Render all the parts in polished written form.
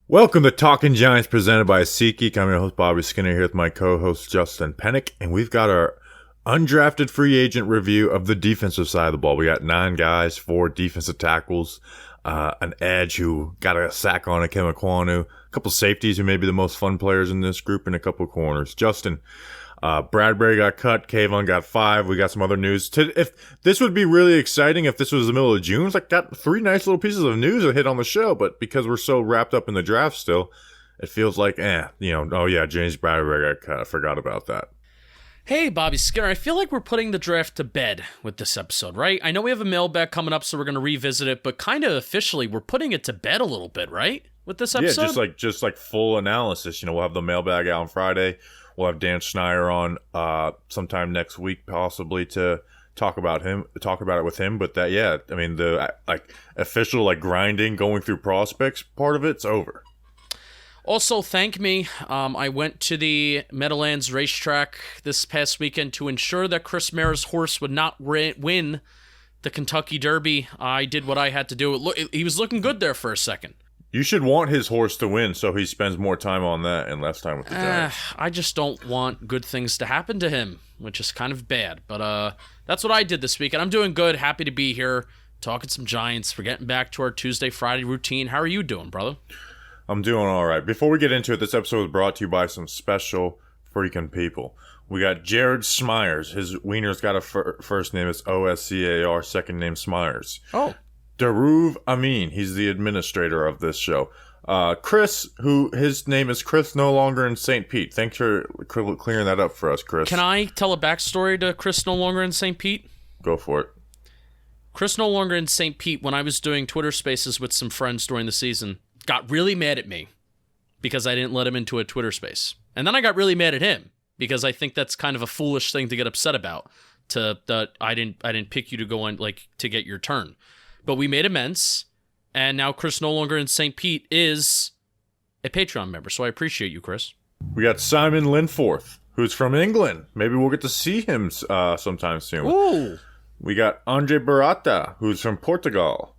Welcome to Talking Giants presented by SeatGeek. I'm your host, Bobby Skinner, here with my co-host, Justin Pennick, and we've got our undrafted free agent review of the defensive side of the ball. We got 9 guys, 4 defensive tackles, an edge who got a sack on Akem Ekwonu, a couple safeties who may be the most fun players in this group, and a couple corners. Justin, Bradberry got cut, Kayvon got 5. We got some other news. If this would be really exciting if this was the middle of June. It's like got 3 nice little pieces of news that hit on the show, but because we're so wrapped up in the draft still, it feels like, James Bradberry got cut. I forgot about that. Hey, Bobby Skinner, I feel like we're putting the draft to bed with this episode, right? I know we have a mailbag coming up, so we're going to revisit it, but kind of officially, we're putting it to bed a little bit, right? With this episode? Yeah, just like full analysis. We'll have the mailbag out on Friday. We'll have Dan Schneider on sometime next week, possibly, to talk about it with him. But the official grinding, going through prospects part of it's over. Also, thank me. I went to the Meadowlands racetrack this past weekend to ensure that Chris Mara's horse would not win the Kentucky Derby. I did what I had to do. He was looking good there for a second. You should want his horse to win so he spends more time on that and less time with the Giants. I just don't want good things to happen to him, which is kind of bad. But that's what I did this weekend. I'm doing good. Happy to be here, talking some Giants. We're getting back to our Tuesday, Friday routine. How are you doing, brother? I'm doing all right. Before we get into it, this episode is brought to you by some special freaking people. We got Jared Smyers. His wiener's got a first name. It's Oscar, second name Smyers. Oh. Daruv Amin, he's the administrator of this show. Chris, who his name is Chris no longer in St. Pete. Thanks for clearing that up for us, Chris. Can I tell a backstory to Chris no longer in St. Pete? Go for it. Chris no longer in St. Pete, when I was doing Twitter spaces with some friends during the season, got really mad at me because I didn't let him into a Twitter space. And then I got really mad at him because I think that's kind of a foolish thing to get upset about. I didn't pick you to go on to get your turn. But we made amends, and now Chris no longer in St. Pete is a Patreon member, so I appreciate you, Chris. We got Simon Linforth, who's from England. Maybe we'll get to see him sometime soon. Ooh. We got Andre Barata, who's from Portugal.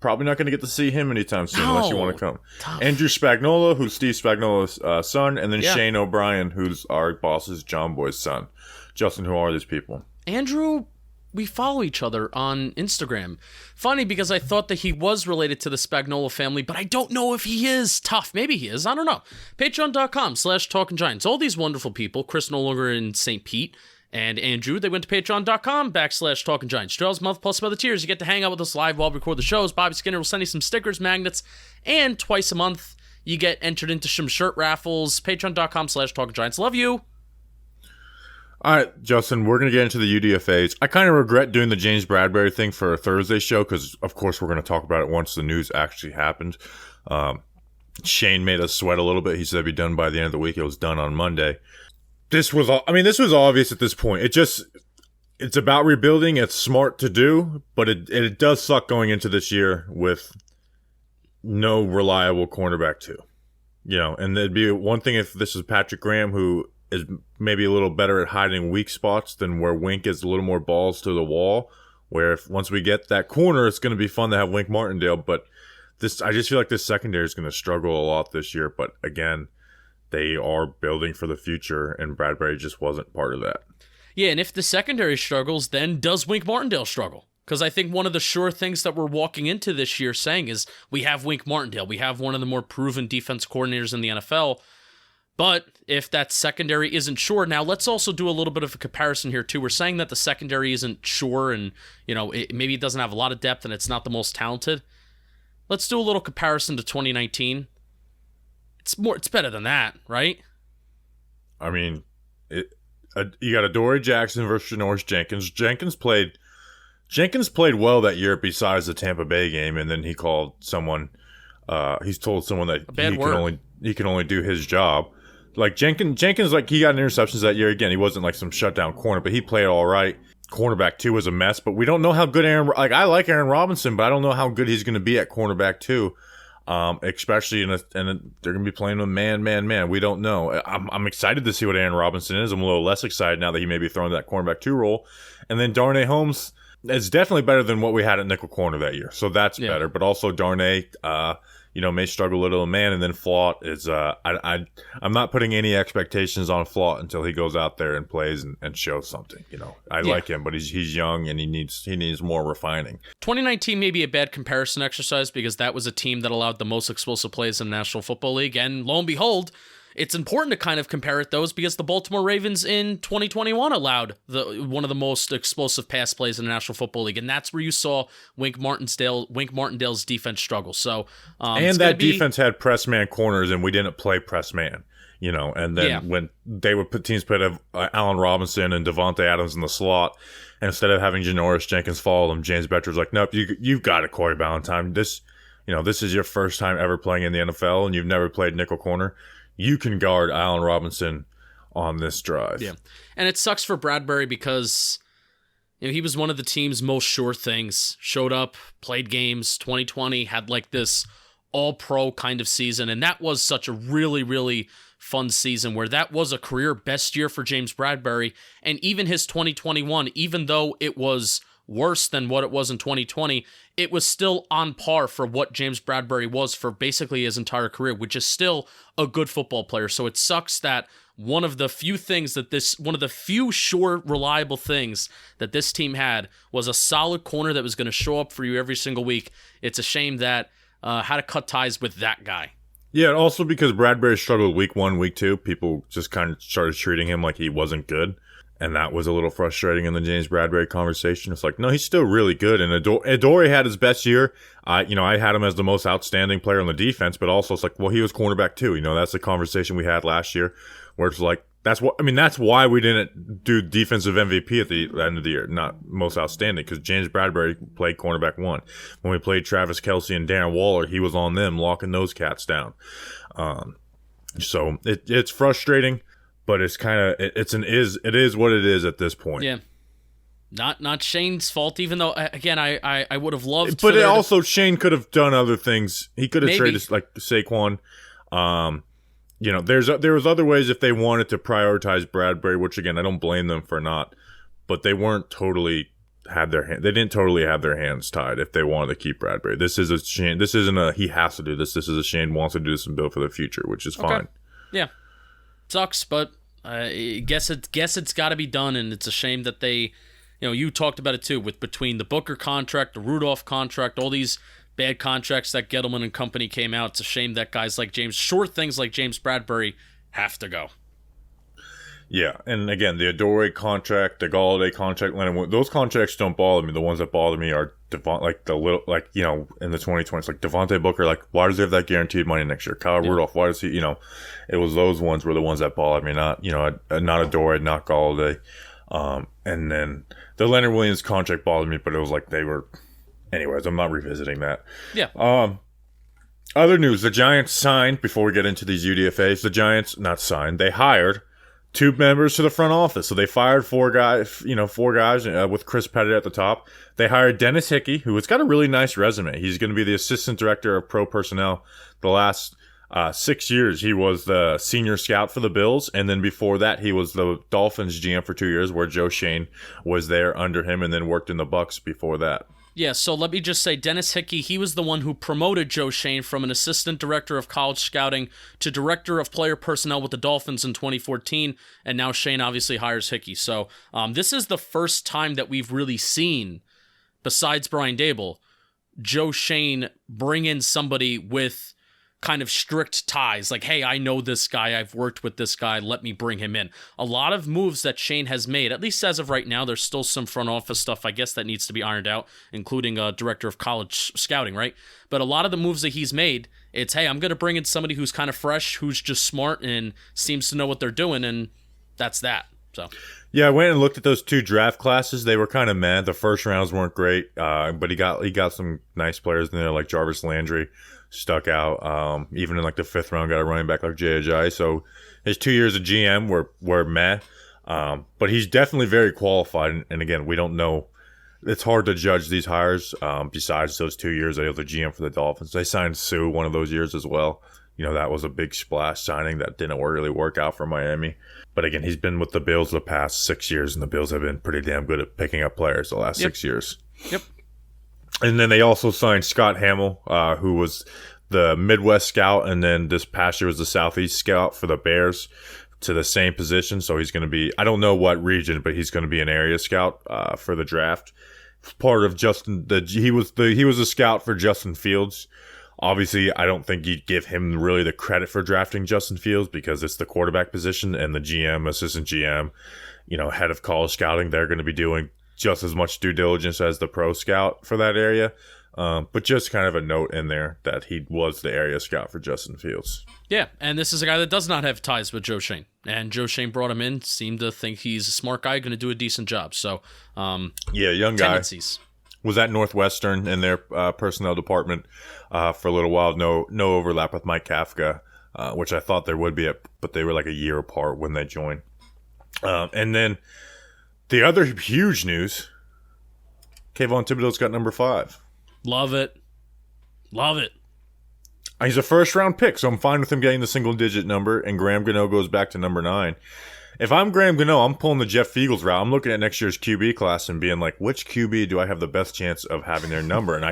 Probably not going to get to see him anytime soon unless you want to come. Tough. Andrew Spagnola, who's Steve Spagnola's son, and then Shane O'Brien, who's our boss's John Boy's son. Justin, who are these people? Andrew, we follow each other on Instagram. Funny, because I thought that he was related to the Spagnola family, but I don't know if he is. Tough. Maybe he is. I don't know. Patreon.com/TalkingGiants. All these wonderful people, Chris no longer in St. Pete, and Andrew, they went to patreon.com/TalkingGiants. $12 a month plus some other tiers. You get to hang out with us live while we record the shows. Bobby Skinner will send you some stickers, magnets, and twice a month you get entered into some shirt raffles. Patreon.com/TalkingGiants. Love you. All right, Justin, we're going to get into the UDFAs. I kind of regret doing the James Bradberry thing for a Thursday show because, of course, we're going to talk about it once the news actually happened. Shane made us sweat a little bit. He said it'd be done by the end of the week. It was done on Monday. This was obvious at this point. It's about rebuilding. It's smart to do, but it does suck going into this year with no reliable cornerback too. And it'd be one thing if this is Patrick Graham, who is maybe a little better at hiding weak spots than where Wink is a little more balls to the wall, where once we get that corner, it's going to be fun to have Wink Martindale. But I just feel like this secondary is going to struggle a lot this year. But again, they are building for the future, and Bradberry just wasn't part of that. Yeah, and if the secondary struggles, then does Wink Martindale struggle? Because I think one of the sure things that we're walking into this year saying is we have Wink Martindale. We have one of the more proven defense coordinators in the NFL. But if that secondary isn't sure, now let's also do a little bit of a comparison here too. We're saying that the secondary isn't sure and, maybe it doesn't have a lot of depth and it's not the most talented. Let's do a little comparison to 2019. It's better than that, right? I mean, you got Adoree Jackson versus Janoris Jenkins. Jenkins played well that year besides the Tampa Bay game, and then he called someone, he's told someone that he can only do his job. Like Jenkins, he got interceptions that year. Again, he wasn't like some shutdown corner, but he played all right. Cornerback 2 was a mess, but we don't know how good I like Aaron Robinson, but I don't know how good he's going to be at cornerback 2. Especially they're going to be playing with man. We don't know. I'm excited to see what Aaron Robinson is. I'm a little less excited now that he may be throwing that cornerback 2 role. And then Darnay Holmes is definitely better than what we had at nickel corner that year. So that's better. But also Darnay, may struggle a little in man, and then Flott is I'm not putting any expectations on Flott until he goes out there and plays and shows something. I like him, but he's young and he needs more refining. 2019 may be a bad comparison exercise because that was a team that allowed the most explosive plays in the National Football League, and lo and behold, it's important to kind of compare it those because the Baltimore Ravens in 2021 allowed one of the most explosive pass plays in the National Football League, and that's where you saw Wink Martindale's defense struggle. So, and that defense had press man corners, and we didn't play press man. And then when they would teams put Allen Robinson and Devontae Adams in the slot, and instead of having Janoris Jenkins follow them, James Bradberry was like, "Nope, you've got it, Corey Valentine. This is your first time ever playing in the NFL, and you've never played nickel corner. You can guard Allen Robinson on this drive." Yeah, and it sucks for Bradberry because he was one of the team's most sure things. Showed up, played games. 2020 had like this all-pro kind of season, and that was such a really, really fun season where that was a career best year for James Bradberry, and even his 2021, even though it was worse than what it was in 2020, it was still on par for what James Bradberry was for basically his entire career, which is still a good football player. So it sucks that one of the few sure, reliable things that this team had was a solid corner that was going to show up for you every single week. It's a shame that had to cut ties with that guy. Yeah, also because Bradberry struggled week 1, week 2, people just kind of started treating him like he wasn't good. And that was a little frustrating in the James Bradberry conversation. It's like, no, he's still really good. And Adoree had his best year. I had him as the most outstanding player on the defense, but also it's like, well, he was cornerback too. That's the conversation we had last year, where it's like, that's why we didn't do defensive MVP at the end of the year, not most outstanding, because James Bradberry played cornerback 1. When we played Travis Kelce and Darren Waller, he was on them, locking those cats down. So it's frustrating. But it's kind of it is what it is at this point. Yeah, not Shane's fault. Even though again, I would have loved. But Shane could have done other things. He could have traded like Saquon. There was other ways if they wanted to prioritize Bradberry, which again I don't blame them for not. But they weren't totally they didn't totally have their hands tied if they wanted to keep Bradberry. This is a Shane. This isn't a he has to do this. This is a Shane wants to do this and build for the future, which is fine. Yeah. Sucks, but I guess it's got to be done, and it's a shame that they, you talked about it too, with between the Booker contract, the Rudolph contract, all these bad contracts that Gettleman and company came out. It's a shame that guys like things like James Bradberry have to go. Yeah, and again, the Adoree contract, the Galladay contract, those contracts don't bother me. The ones that bother me are in the 2020s, like Devontae Booker, like why does he have that guaranteed money next year? Kyle Rudolph, why does he? It was those ones were the ones that bothered me, not Adoree, not Galladay, and then the Leonard Williams contract bothered me, but it was like they were. Anyways, I'm not revisiting that. Yeah. Other news: the Giants signed. Before we get into these UDFAs, the Giants not signed. They hired 2 members to the front office. So they fired 4 guys, with Chris Pettit at the top. They hired Dennis Hickey, who has got a really nice resume. He's going to be the assistant director of pro personnel. The last 6 years, he was the senior scout for the Bills. And then before that, he was the Dolphins GM for 2 years, where Joe Shane was there under him and then worked in the Bucs before that. Yeah, so let me just say, Dennis Hickey, he was the one who promoted Joe Shane from an assistant director of college scouting to director of player personnel with the Dolphins in 2014, and now Shane obviously hires Hickey. So this is the first time that we've really seen, besides Brian Dable, Joe Shane bring in somebody with kind of strict ties, like, hey, I know this guy, I've worked with this guy, let me bring him in. A lot of moves that Shane has made, at least as of right now, there's still some front office stuff, I guess, that needs to be ironed out, including a director of college scouting, right? But a lot of the moves that he's made, it's, hey, I'm going to bring in somebody who's kind of fresh, who's just smart and seems to know what they're doing, and that's that. So yeah, I went and looked at those 2 draft classes. They were kind of mad. The first rounds weren't great, but he got some nice players in there, like Jarvis Landry stuck out. Even in like the 5th round, got a running back like Jay Ajayi. So his 2 years of GM were meh, but he's definitely very qualified. And again, we don't know. It's hard to judge these hires. Besides those 2 years, they have the GM for the Dolphins. They signed Sue one of those years as well. That was a big splash signing that didn't really work out for Miami. But again, he's been with the Bills the past 6 years, and the Bills have been pretty damn good at picking up players the last 6 years. Yep. And then they also signed Scott Hamill, who was the Midwest scout, and then this past year was the Southeast scout for the Bears to the same position. So he's going to be, I don't know what region, but he's going to be an area scout for the draft. Part of he was a scout for Justin Fields. Obviously, I don't think you'd give him really the credit for drafting Justin Fields because it's the quarterback position, and the GM, assistant GM, head of college scouting, they're going to be doing just as much due diligence as the pro scout for that area. But just kind of a note in there that he was the area scout for Justin Fields. Yeah, and this is a guy that does not have ties with Joe Schoen. And Joe Schoen brought him in, seemed to think he's a smart guy, going to do a decent job. So, young guy. Tendencies. Was at Northwestern in their personnel department for a little while. No overlap with Mike Kafka, which I thought there would be, but they were like a year apart when they joined. And then the other huge news, Kayvon Thibodeau's got number 5. Love it. Love it. He's a first-round pick, so I'm fine with him getting the single-digit number, and Graham Gano goes back to number 9. If I'm Graham Gano, I'm pulling the Jeff Fiegels route. I'm looking at next year's QB class and being like, which QB do I have the best chance of having their number? And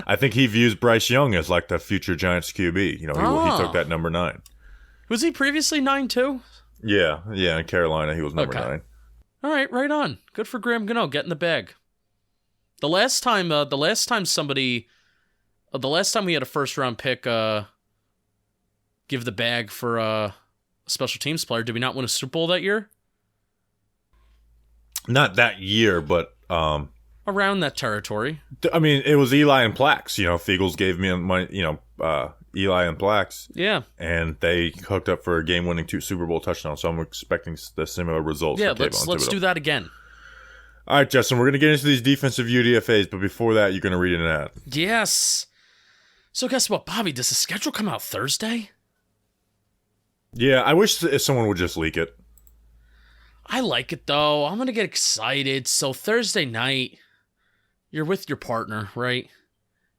I think he views Bryce Young as like the future Giants QB. He took that number 9. Was he previously 9 too? Yeah, in Carolina he was number 9. All right, right on. Good for Graham Gano, getting the bag. The last time we had a first round pick give the bag for a special teams player, did we not win a Super Bowl that year? Not that year, but around that territory. I mean, it was Eli and Plax. Fiegels gave me my Eli and Plax. Yeah, and they hooked up for a game-winning Super Bowl touchdown. So I'm expecting the similar results. Yeah, let's do that again. All right, Justin, we're going to get into these defensive UDFAs, but before that, you're going to read an ad. Yes. So guess what, Bobby? Does the schedule come out Thursday? Yeah, I wish someone would just leak it. I like it, though. I'm going to get excited. So Thursday night, you're with your partner, right?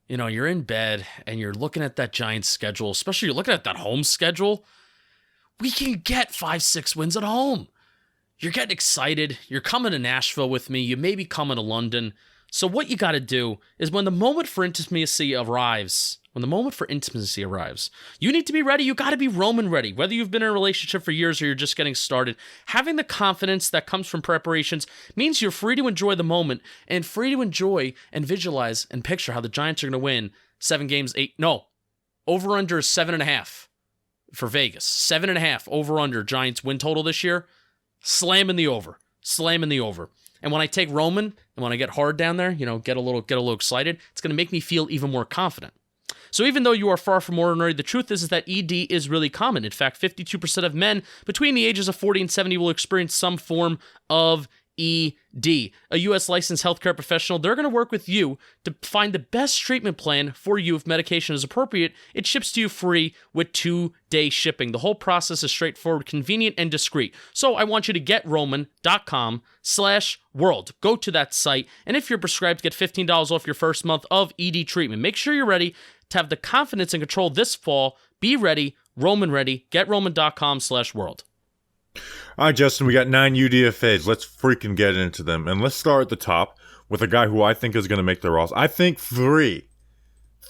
You're in bed, and you're looking at that Giants schedule, especially you're looking at that home schedule. We can get 5-6 wins at home. You're getting excited. You're coming to Nashville with me. You may be coming to London. So what you got to do is when the moment for intimacy arrives, you need to be ready. You got to be Roman ready. Whether you've been in a relationship for years or you're just getting started, having the confidence that comes from preparations means you're free to enjoy the moment and free to enjoy and visualize and picture how the Giants are going to win 7 games, 8. No, over under 7.5 for Vegas. 7.5 over under Giants win total this year. Slamming the over. And when I take Roman and when I get hard down there, get a little excited, it's going to make me feel even more confident. So even though you are far from ordinary, the truth is that ED is really common. In fact, 52% of men between the ages of 40 and 70 will experience some form of ED. A U.S. licensed healthcare professional, they're going to work with you to find the best treatment plan for you if medication is appropriate. It ships to you free with 2-day shipping. The whole process is straightforward, convenient, and discreet. So I want you to get Roman.com/world. Go to that site, and if you're prescribed, get $15 off your first month of ED treatment. Make sure you're ready to have the confidence and control this fall. Be ready, Roman ready. Get Roman.com/world. All right, Justin, we got 9 UDFAs. Let's freaking get into them. And let's start at the top with a guy who I think is going to make the roster. I think three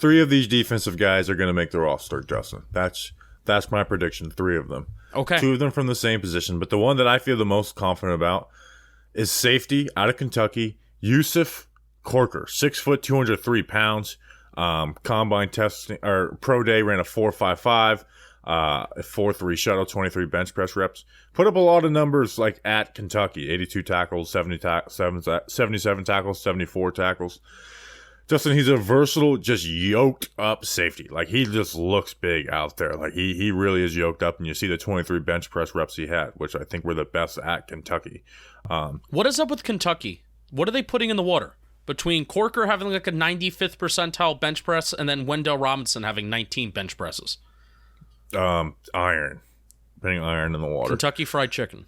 of these defensive guys are going to make the roster, Justin. That's my prediction, 3 of them. Okay. 2 of them from the same position. But the one that I feel the most confident about is safety out of Kentucky, Yusuf Corker, 6 foot, 203 pounds. Combine testing or pro day ran a 4.55. 4.3 shuttle, 23 bench press reps. Put up a lot of numbers like at Kentucky, 82 tackles, 77 tackles, 74 tackles. Justin, he's a versatile, just yoked up safety. Like, he just looks big out there. Like, he really is yoked up, and you see the 23 bench press reps he had, which I think were the best at Kentucky. What is up with Kentucky? What are they putting in the water? Between Corker having like a 95th percentile bench press and then Wendell Robinson having 19 bench presses. Iron. Putting iron in the water. Kentucky Fried Chicken.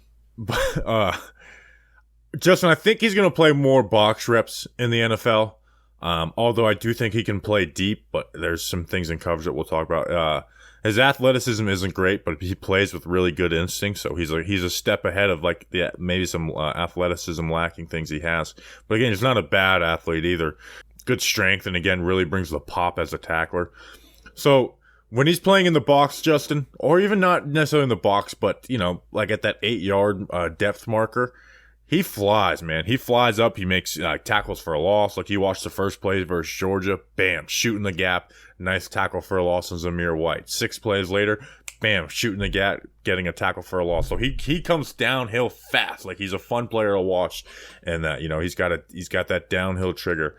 Justin, I think he's going to play more box reps in the NFL. Although I do think he can play deep, but there's some things in coverage that we'll talk about. His athleticism isn't great, but he plays with really good instinct, so he's a step ahead of maybe some athleticism lacking things he has. But again, he's not a bad athlete either. Good strength, and again, really brings the pop as a tackler. So when he's playing in the box, Justin, or even not necessarily in the box, but, like at that 8-yard depth marker, he flies, man. He flies up. He makes tackles for a loss. Like, you watched the first play versus Georgia. Bam, shooting the gap. Nice tackle for a loss on Zamir White. 6 plays later, bam, shooting the gap, getting a tackle for a loss. So he comes downhill fast. Like, he's a fun player to watch. And he's got that downhill trigger.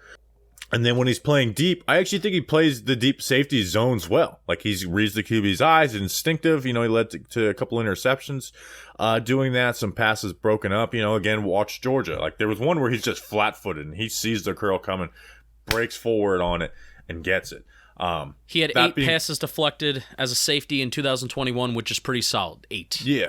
And then when he's playing deep, I actually think he plays the deep safety zones well. Like, he reads the QB's eyes, instinctive. He led to a couple interceptions doing that. Some passes broken up. Again, watch Georgia. Like, there was one where he's just flat-footed, and he sees the curl coming, breaks forward on it, and gets it. He had 8 passes deflected as a safety in 2021, which is pretty solid. 8. Yeah.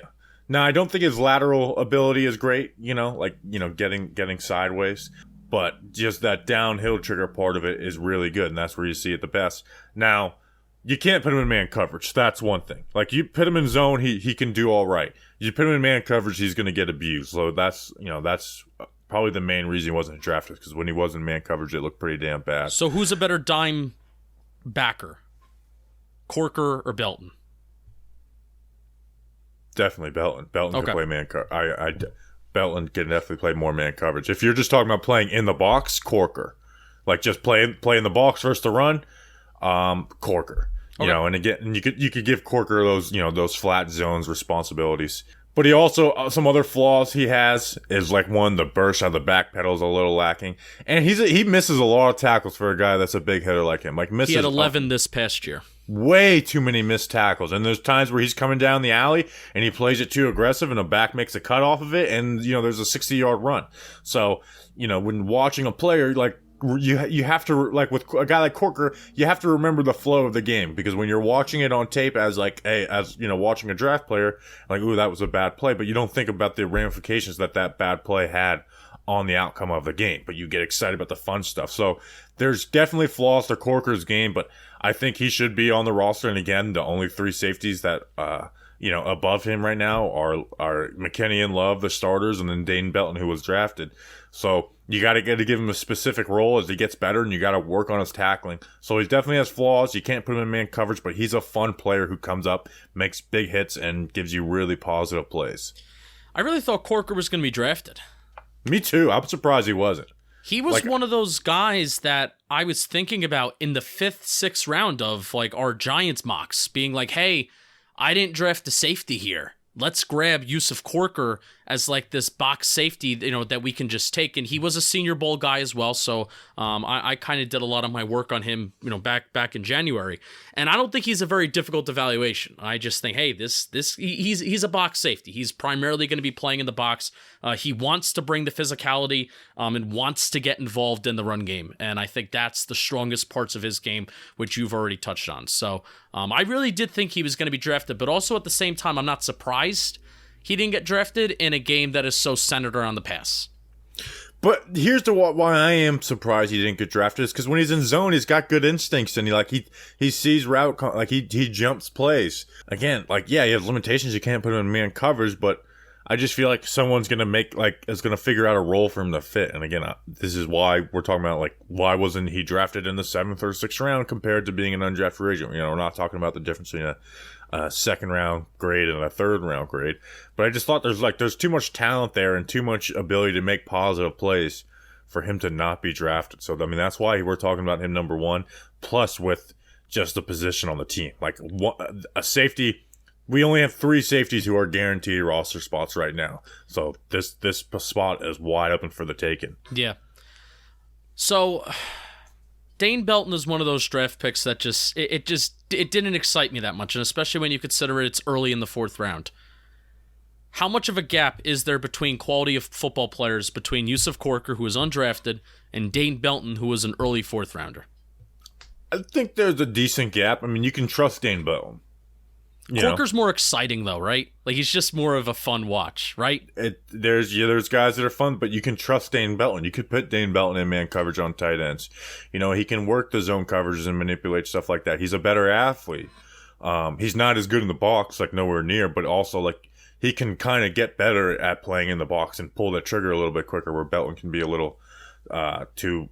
Now, I don't think his lateral ability is great, getting sideways. But just that downhill trigger part of it is really good, and that's where you see it the best. Now, you can't put him in man coverage. That's one thing. Like, you put him in zone, he can do all right. You put him in man coverage, he's going to get abused. So that's probably the main reason he wasn't drafted, because when he was in man coverage, it looked pretty damn bad. So who's a better dime backer, Corker or Belton? Definitely Belton. Belton can play man coverage. Belton can definitely play more man coverage. If you're just talking about playing in the box, Corker. Like, just play in the box versus the run, Corker. And again, you could give Corker those flat zones responsibilities. But he also, some other flaws he has is, like, one, the burst out of the back pedal is a little lacking. And he misses a lot of tackles for a guy that's a big hitter like him. Like, he had 11 this past year. Way too many missed tackles. And there's times where he's coming down the alley and he plays it too aggressive and a back makes a cut off of it, and there's a 60-yard run. So, when watching a player, like, you have to, like, with a guy like Corker, you have to remember the flow of the game, because when you're watching it on tape as watching a draft player, like, ooh, that was a bad play, but you don't think about the ramifications that bad play had on the outcome of the game, but you get excited about the fun stuff. So there's definitely flaws to Corker's game, but I think he should be on the roster. And again, the only 3 safeties that above him right now are McKinney and Love, the starters, and then Dane Belton, who was drafted. So you got to give him a specific role as he gets better, and you got to work on his tackling. So he definitely has flaws. You can't put him in man coverage, but he's a fun player who comes up, makes big hits, and gives you really positive plays. I really thought Corker was going to be drafted. Me too. I'm surprised he wasn't. He was one of those guys that I was thinking about in the 5th, 6th round of, like, our Giants mocks, being like, hey, I didn't draft a safety here. Let's grab Yusuf Corker as, like, this box safety, that we can just take. And he was a Senior Bowl guy as well, so I kind of did a lot of my work on him, back in January. And I don't think he's a very difficult evaluation. I just think, hey, he's a box safety. He's primarily going to be playing in the box. He wants to bring the physicality and wants to get involved in the run game. And I think that's the strongest parts of his game, which you've already touched on. So I really did think he was going to be drafted, but also at the same time, I'm not surprised he didn't get drafted in a game that is so centered around the pass. But here's why I am surprised he didn't get drafted, is because when he's in zone, he's got good instincts, and he sees route, like, he jumps plays. Again, like, yeah, he has limitations. You can't put him in man coverage, but I just feel like someone's going to is going to figure out a role for him to fit. And again, this is why we're talking about, like, why wasn't he drafted in the 7th or 6th round compared to being an undrafted free agent? We're not talking about the difference between a 2nd round grade and a 3rd round grade. But I just thought there's too much talent there and too much ability to make positive plays for him to not be drafted. So, I mean, that's why we're talking about him number 1, plus with just the position on the team. Like, a safety, we only have 3 safeties who are guaranteed roster spots right now. So this spot is wide open for the taking. Yeah. So Dane Belton is one of those draft picks that it didn't excite me that much, and especially when you consider it's early in the 4th round. How much of a gap is there between quality of football players between Yusuf Corker, who is undrafted, and Dane Belton, who was an early 4th rounder? I think there's a decent gap. I mean, you can trust Dane Belton. Corker's more exciting, though, right? Like, he's just more of a fun watch, right? There's guys that are fun, but you can trust Dane Belton. You could put Dane Belton in man coverage on tight ends. He can work the zone coverages and manipulate stuff like that. He's a better athlete. He's not as good in the box, like, nowhere near, but also, like, he can kind of get better at playing in the box and pull the trigger a little bit quicker, where Belton can be a little too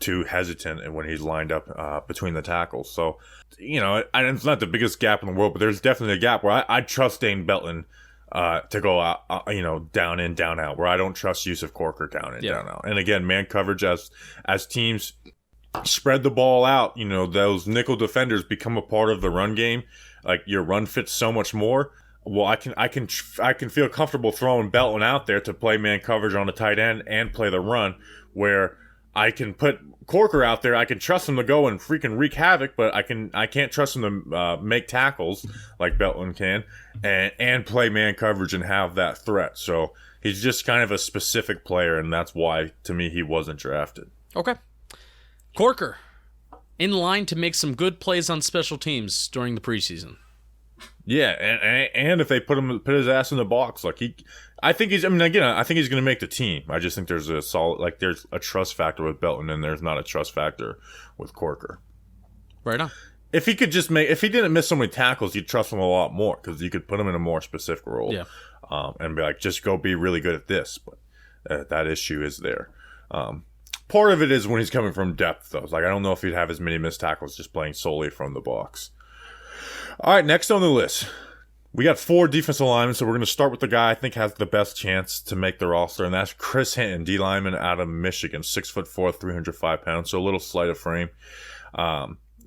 too hesitant and when he's lined up between the tackles. So, it's not the biggest gap in the world, but there's definitely a gap where I trust Dane Belton to go out, down in, down out, where I don't trust Yusuf Corker down in, down out. And again, man coverage as teams spread the ball out, those nickel defenders become a part of the run game. Like your run fits so much more. Well, I can feel comfortable throwing Belton out there to play man coverage on the tight end and play the run, where I can put Corker out there. I can trust him to go and freaking wreak havoc, but I can't trust him to make tackles like Belton can and play man coverage and have that threat. So he's just kind of a specific player, and that's why, to me, he wasn't drafted. Okay. Corker, in line to make some good plays on special teams during the preseason. Yeah, and if they put his ass in the box, I think he's going to make the team. I just think there's there's a trust factor with Belton, and there's not a trust factor with Corker. Right on. If he didn't miss so many tackles, you'd trust him a lot more because you could put him in a more specific role. Yeah. And be like, just go be really good at this. But that issue is there. Part of it is when he's coming from depth, though. I don't know if he'd have as many missed tackles just playing solely from the box. All right, next on the list, we got 4 defensive linemen, so we're going to start with the guy I think has the best chance to make the roster, and that's Chris Hinton, D lineman out of Michigan, 6'4", 305 pounds, so a little slight of frame.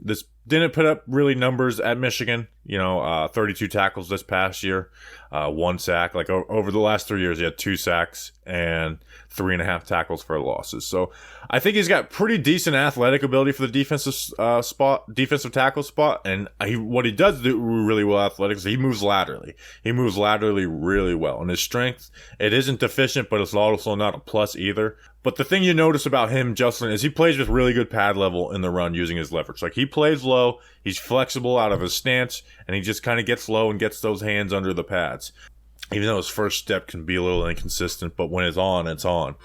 This didn't put up really numbers at Michigan, 32 tackles this past year, 1 sack. Over the last 3 years, he had 2 sacks and 3.5 tackles for losses. So I think he's got pretty decent athletic ability for the defensive tackle spot. And what he does do really well athletic is he moves laterally. He moves laterally really well. And his strength, it isn't deficient, but it's also not a plus either. But the thing you notice about him, Justin, is he plays with really good pad level in the run using his leverage. He plays low, he's flexible out of his stance, and he just kind of gets low and gets those hands under the pads. Even though his first step can be a little inconsistent, but when it's on, it's on.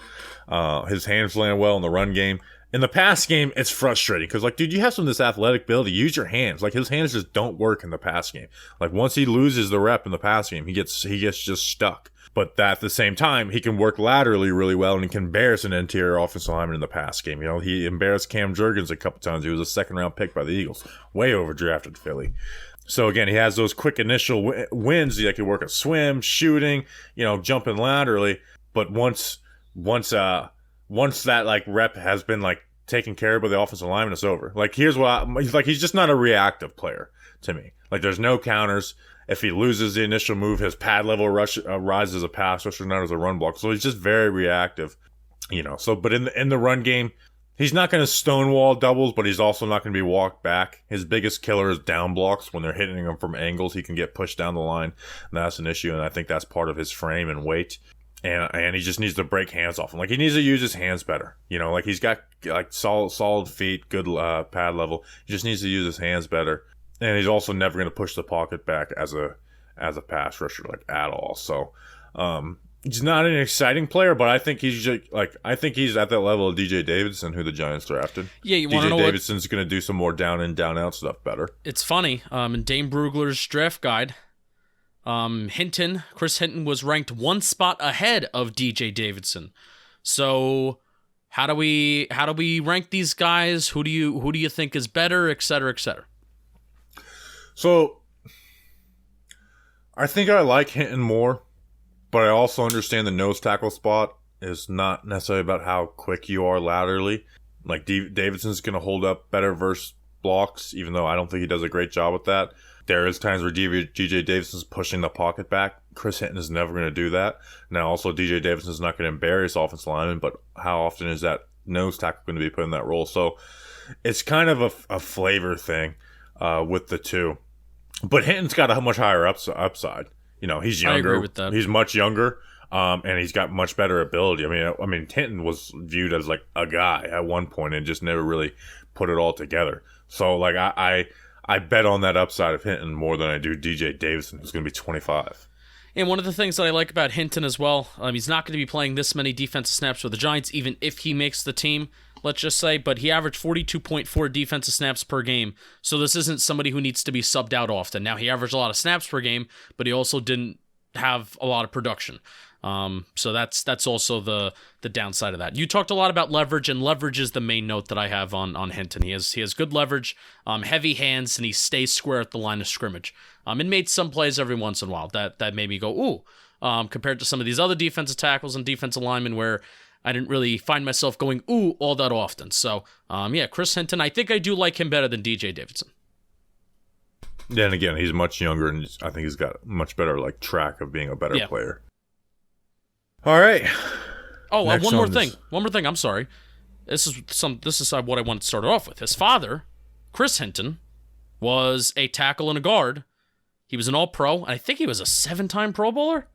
His hands land well in the run game. In the pass game, it's frustrating because, dude, you have some of this athletic ability. Use your hands. His hands just don't work in the pass game. Once he loses the rep in the pass game, he gets just stuck. But at the same time, he can work laterally really well, and he can embarrass an interior offensive lineman in the pass game. He embarrassed Cam Jurgens a couple times. He was a second-round pick by the Eagles. Way overdrafted Philly. So, again, he has those quick initial wins. He can work a swim, shooting, jumping laterally. But once that, rep has been, taken care of by the offensive lineman, it's over. He's just not a reactive player to me. There's no counters. If he loses the initial move, his pad level rises as a pass rusher, not as a run block. So he's just very reactive, But in the run game, he's not going to stonewall doubles, but he's also not going to be walked back. His biggest killer is down blocks. When they're hitting him from angles, he can get pushed down the line, and that's an issue. And I think that's part of his frame and weight. And he just needs to break hands off him. He needs to use his hands better. He's got solid feet, good pad level. He just needs to use his hands better. And he's also never going to push the pocket back as a pass rusher at all. So he's not an exciting player, but I think he's at that level of DJ Davidson, who the Giants drafted. Yeah, you want to know DJ Davidson's going to do some more down in, down out stuff better. It's funny. In Dane Brugler's draft guide, Chris Hinton was ranked 1 spot ahead of DJ Davidson. So how do we rank these guys? Who do you think is better, et cetera, et cetera? So, I think I like Hinton more, but I also understand the nose tackle spot is not necessarily about how quick you are laterally. Davidson's going to hold up better versus blocks, even though I don't think he does a great job with that. There is times where DJ Davidson's pushing the pocket back. Chris Hinton is never going to do that. Now, also, DJ Davidson's not going to embarrass offensive linemen, but how often is that nose tackle going to be put in that role? So, it's kind of a flavor thing with the two. But Hinton's got a much higher upside. He's younger. I agree with that. He's much younger, and he's got much better ability. I mean, Hinton was viewed as a guy at one point and just never really put it all together. So I bet on that upside of Hinton more than I do DJ Davidson, who's going to be 25. And one of the things that I like about Hinton as well, he's not going to be playing this many defensive snaps for the Giants, even if he makes the team, let's just say, but he averaged 42.4 defensive snaps per game, so this isn't somebody who needs to be subbed out often. Now, he averaged a lot of snaps per game, but he also didn't have a lot of production. So that's also the downside of that. You talked a lot about leverage, and leverage is the main note that I have on Hinton. He has good leverage, heavy hands, and he stays square at the line of scrimmage. And made some plays every once in a while that made me go, ooh, compared to some of these other defensive tackles and defensive linemen where I didn't really find myself going, ooh, all that often. So, Chris Hinton, I think I do like him better than DJ Davidson. Yeah, and again, he's much younger, and I think he's got much better track of being a better player. All right. Oh, one more thing. I'm sorry. This is what I wanted to start off with. His father, Chris Hinton, was a tackle and a guard. He was an All-Pro, and I think he was a 7-time Pro Bowler.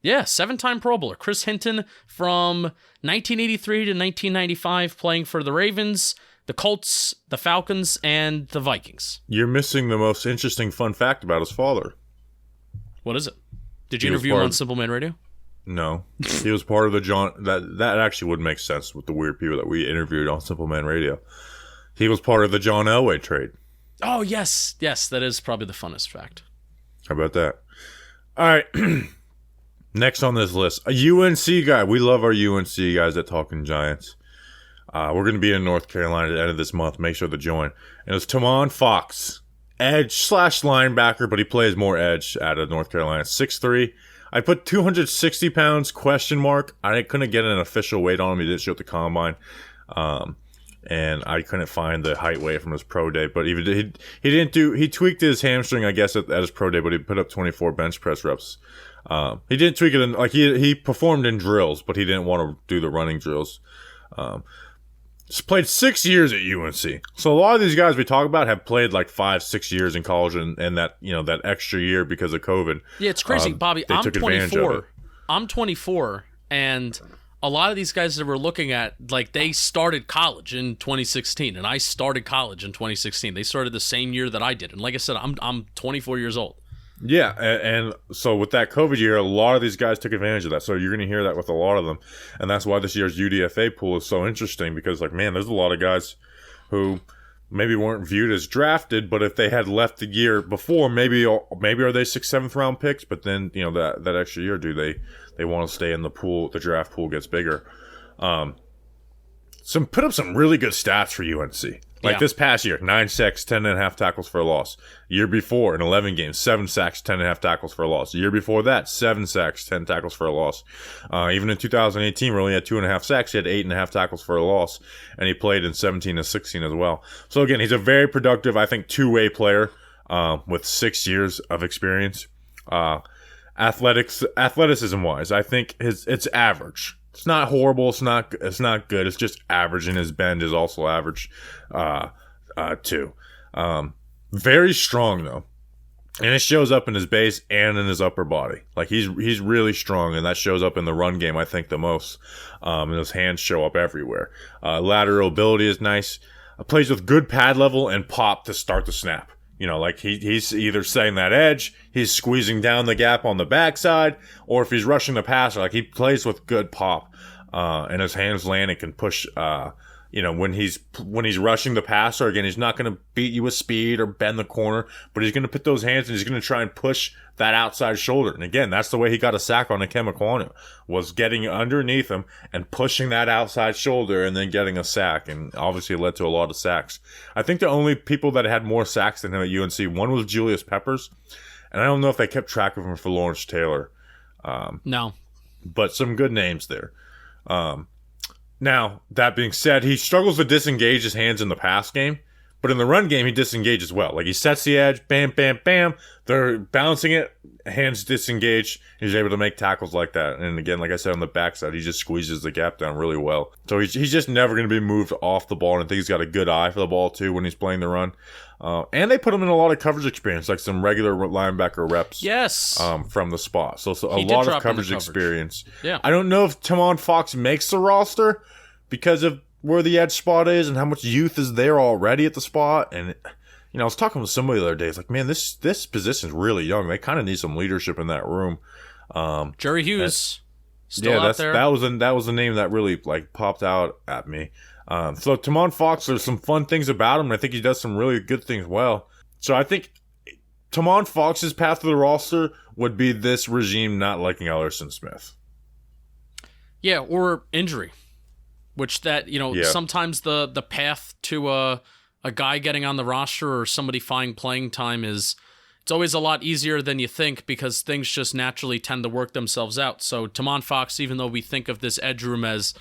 Yeah, 7-time Pro Bowler. Chris Hinton from 1983 to 1995, playing for the Ravens, the Colts, the Falcons, and the Vikings. You're missing the most interesting fun fact about his father. What is it? Did you interview him on Simple Man Radio? No. He was part of the John... That actually would make sense with the weird people that we interviewed on Simple Man Radio. He was part of the John Elway trade. Oh, yes. Yes, that is probably the funnest fact. How about that? All right. Next on this list, a UNC guy. We love our UNC guys at Talking Giants. We're going to be in North Carolina at the end of this month. Make sure to join. And it's Tamon Fox, edge/linebacker, but he plays more edge out of North Carolina. 6'3". I put 260 pounds, question mark. I couldn't get an official weight on him. He didn't show at the combine. And I couldn't find the height weight from his pro day. But he tweaked his hamstring, I guess, at his pro day, but he put up 24 bench press reps. He didn't tweak it he performed in drills, but he didn't want to do the running drills. He's played 6 years at UNC. So a lot of these guys we talk about have played 5-6 years in college and that that extra year because of COVID. Yeah, it's crazy, Bobby. I'm 24. I'm 24, and a lot of these guys that we're looking at, they started college in 2016, and I started college in 2016. They started the same year that I did, and like I said, I'm 24 years old. Yeah, and so with that COVID year, a lot of these guys took advantage of that. So you're going to hear that with a lot of them. And that's why this year's UDFA pool is so interesting because, there's a lot of guys who maybe weren't viewed as drafted, but if they had left the year before, maybe are they 6th, 7th round picks, but then, that extra year, they want to stay in the pool, the draft pool gets bigger. Put up some really good stats for UNC. This past year, 9 sacks, 10.5 tackles for a loss. Year before, in 11 games, 7 sacks, 10.5 tackles for a loss. Year before that, 7 sacks, 10 tackles for a loss. Even in 2018, where he only had 2.5 sacks, he had 8.5 tackles for a loss. And he played in 17 and 16 as well. So again, he's a very productive, I think, two-way player with 6 years of experience. Athleticism-wise, I think it's average. It's not horrible. It's not good. It's just average, and his bend is also average, too. Very strong though, and it shows up in his base and in his upper body. He's really strong, and that shows up in the run game, I think, the most. And his hands show up everywhere. Lateral ability is nice. Plays with good pad level and pop to start the snap. He's either setting that edge, he's squeezing down the gap on the backside, or if he's rushing the passer, he plays with good pop, and his hands land and can push. When he's rushing the passer, again, he's not going to beat you with speed or bend the corner, but he's going to put those hands and he's going to try and push that outside shoulder. And again, that's the way he got a sack on Ikem Ekwonu, was getting underneath him and pushing that outside shoulder and then getting a sack. And obviously it led to a lot of sacks. I think the only people that had more sacks than him at UNC, one was Julius Peppers. And I don't know if they kept track of him for Lawrence Taylor. No. But some good names there. Now, that being said, he struggles to disengage his hands in the pass game, but in the run game, he disengages well. He sets the edge, bam, bam, bam. They're bouncing it, hands disengage. He's able to make tackles like that. And again, like I said, on the backside, he just squeezes the gap down really well. So he's just never going to be moved off the ball, and I think he's got a good eye for the ball, too, when he's playing the run. And they put him in a lot of coverage experience, some regular linebacker reps. Yes. From the spot. So a lot of coverage experience. Yeah. I don't know if Tamon Fox makes the roster because of where the edge spot is and how much youth is there already at the spot. And, I was talking with somebody the other day. It's man, this position is really young. They kind of need some leadership in that room. Jerry Hughes. Still out there. That was the name that really popped out at me. So Tamon Fox, there's some fun things about him, and I think he does some really good things well. So I think Tamon Fox's path to the roster would be this regime not liking Ellerson Smith. Yeah, or injury. Which sometimes the path to a guy getting on the roster or somebody finding playing time it's always a lot easier than you think because things just naturally tend to work themselves out. So Tamon Fox, even though we think of this edge room as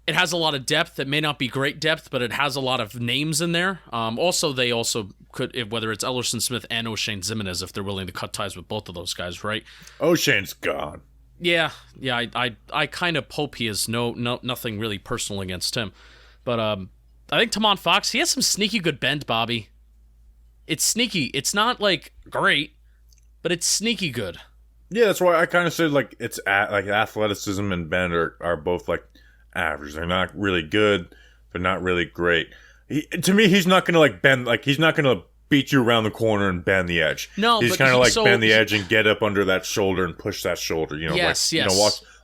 it has a lot of depth, it may not be great depth, but it has a lot of names in there. They also could, whether it's Ellerson Smith and O'Shane Zimenez, if they're willing to cut ties with both of those guys, right? O'Shane's gone. Yeah. I kind of hope he is nothing really personal against him, but I think Tamon Fox, he has some sneaky good bend, Bobby. It's sneaky. It's not like great, but it's sneaky good. Yeah, that's why I kind of said like it's like athleticism and bend are both like average. They're not really good. They're not really great. To me, he's not gonna like bend. Like he's not gonna beat you around the corner and bend the edge. No, he's kind of like bend the edge and get up under that shoulder and push that shoulder. You know, yes.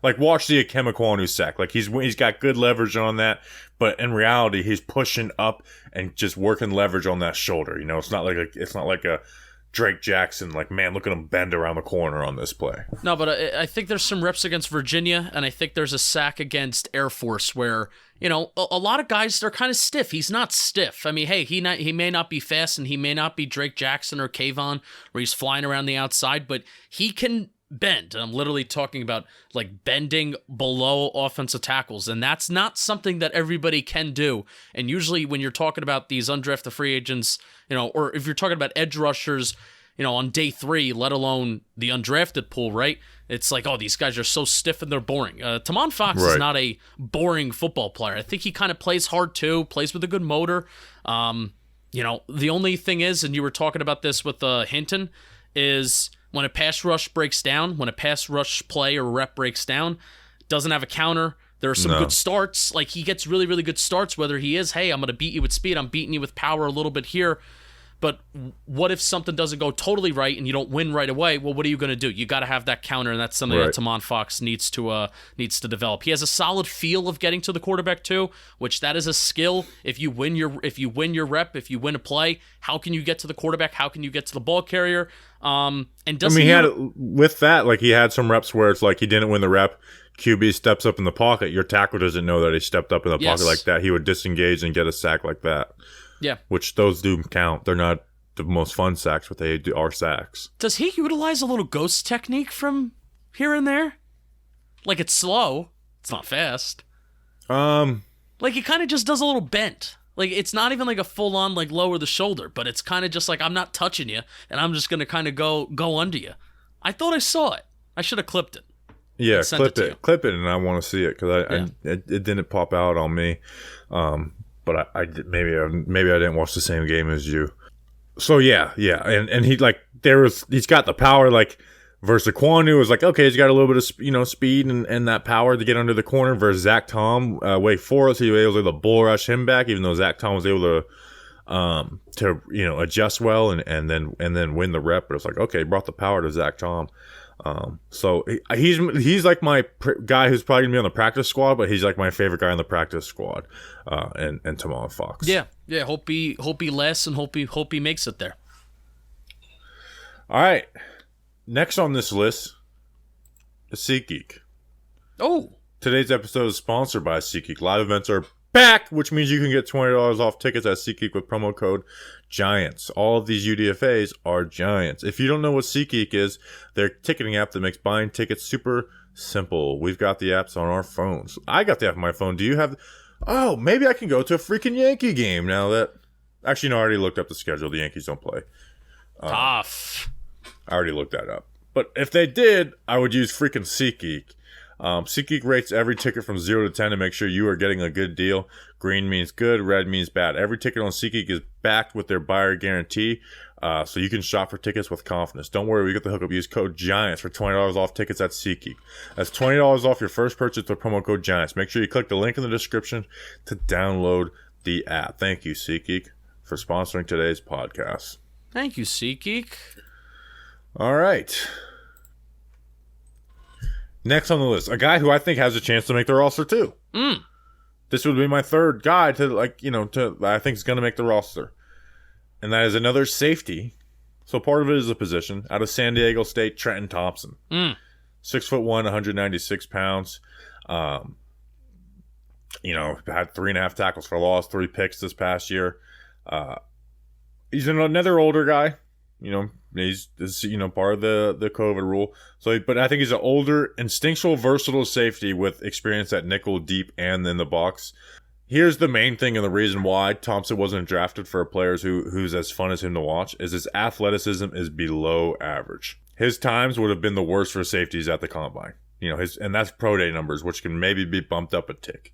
Watch the Akemakwonu sack. Like he's got good leverage on that, but in reality, he's pushing up and just working leverage on that shoulder. You know, it's not like a Drake Jackson. Like, man, look at him bend around the corner on this play. No, but I think there's some reps against Virginia, and I think there's a sack against Air Force where, you know, a lot of guys, they're kind of stiff. He's not stiff. I mean, hey, he may not be fast, and he may not be Drake Jackson or Kayvon, where he's flying around the outside, but he can bend. And I'm literally talking about like bending below offensive tackles, and that's not something that everybody can do. And usually when you're talking about these undrafted free agents, you know, or if you're talking about edge rushers, you know, on day 3, let alone the undrafted pool, right? It's like, oh, these guys are so stiff and they're boring. Tamon Fox is not a boring football player. I think he kind of plays hard too, plays with a good motor. You know, the only thing is, and you were talking about this with Hinton, is when a pass rush breaks down, when a pass rush play or rep breaks down, doesn't have a counter. There are some good starts. Like, he gets really, really good starts, whether he is, hey, I'm going to beat you with speed, I'm beating you with power a little bit here. But what if something doesn't go totally right and you don't win right away? Well, what are you going to do? You got to have that counter, and that's something that Tamon Fox needs to develop. He has a solid feel of getting to the quarterback too, which that is a skill. If you win your rep, if you win a play, how can you get to the quarterback? How can you get to the ball carrier? He had some reps where it's like he didn't win the rep. QB steps up in the pocket. Your tackle doesn't know that he stepped up in the pocket like that. He would disengage and get a sack like that. Yeah. Which those do count. They're not the most fun sacks, but they are sacks. Does he utilize a little ghost technique from here and there? Like, it's slow. It's not fast. Like, he kind of just does a little bent. Like, it's not even like a full-on, like, lower the shoulder, but it's kind of just like, I'm not touching you, and I'm just going to kind of go under you. I thought I saw it. I should have clipped it. Yeah, clip it, and I want to see it, because it didn't pop out on me. But maybe I didn't watch the same game as you. So yeah, and he's got the power, like versus Kwanu was like, okay, he's got a little bit of speed and that power to get under the corner. Versus Zach Tom, Wake Forest, he was able to bull rush him back, even though Zach Tom was able to adjust well and then win the rep. But it's like, okay, brought the power to Zach Tom. So he's like my guy who's probably gonna be on the practice squad, but he's like my favorite guy on the practice squad. And Tamon Fox. Yeah. Hope he lasts and hope he makes it there. All right. Next on this list is SeatGeek. Oh. Today's episode is sponsored by SeatGeek. Live events are back, which means you can get $20 off tickets at SeatGeek with promo code Giants. All of these UDFAs are Giants. If you don't know what SeatGeek is, they're a ticketing app that makes buying tickets super simple. We've got the apps on our phones. I got the app on my phone. Do you have? Oh, maybe I can go to a freaking Yankee game now that. Actually, no, I already looked up the schedule. The Yankees don't play. Tough. I already looked that up. But if they did, I would use freaking SeatGeek. SeatGeek rates every ticket from 0 to 10 to make sure you are getting a good deal. Green means good, red means bad. Every ticket on SeatGeek is backed with their buyer guarantee, so you can shop for tickets with confidence. Don't worry, we get the hookup. Use code GIANTS for $20 off tickets at SeatGeek. That's $20 off your first purchase with promo code GIANTS. Make sure you click the link in the description to download the app. Thank you, SeatGeek, for sponsoring today's podcast. Thank you, SeatGeek. All right. Next on the list, a guy who I think has a chance to make the roster too. This would be my third guy to I think is going to make the roster. And that is another safety. So part of it is a position out of San Diego State, Trenton Thompson. 6'1", 196 pounds. Had 3.5 tackles for loss, 3 picks this past year. He's another older guy. He's part of the COVID rule. But I think he's an older, instinctual, versatile safety with experience at nickel, deep, and in the box. Here's the main thing and the reason why Thompson wasn't drafted for players who's as fun as him to watch is his athleticism is below average. His times would have been the worst for safeties at the combine. And that's pro day numbers, which can maybe be bumped up a tick.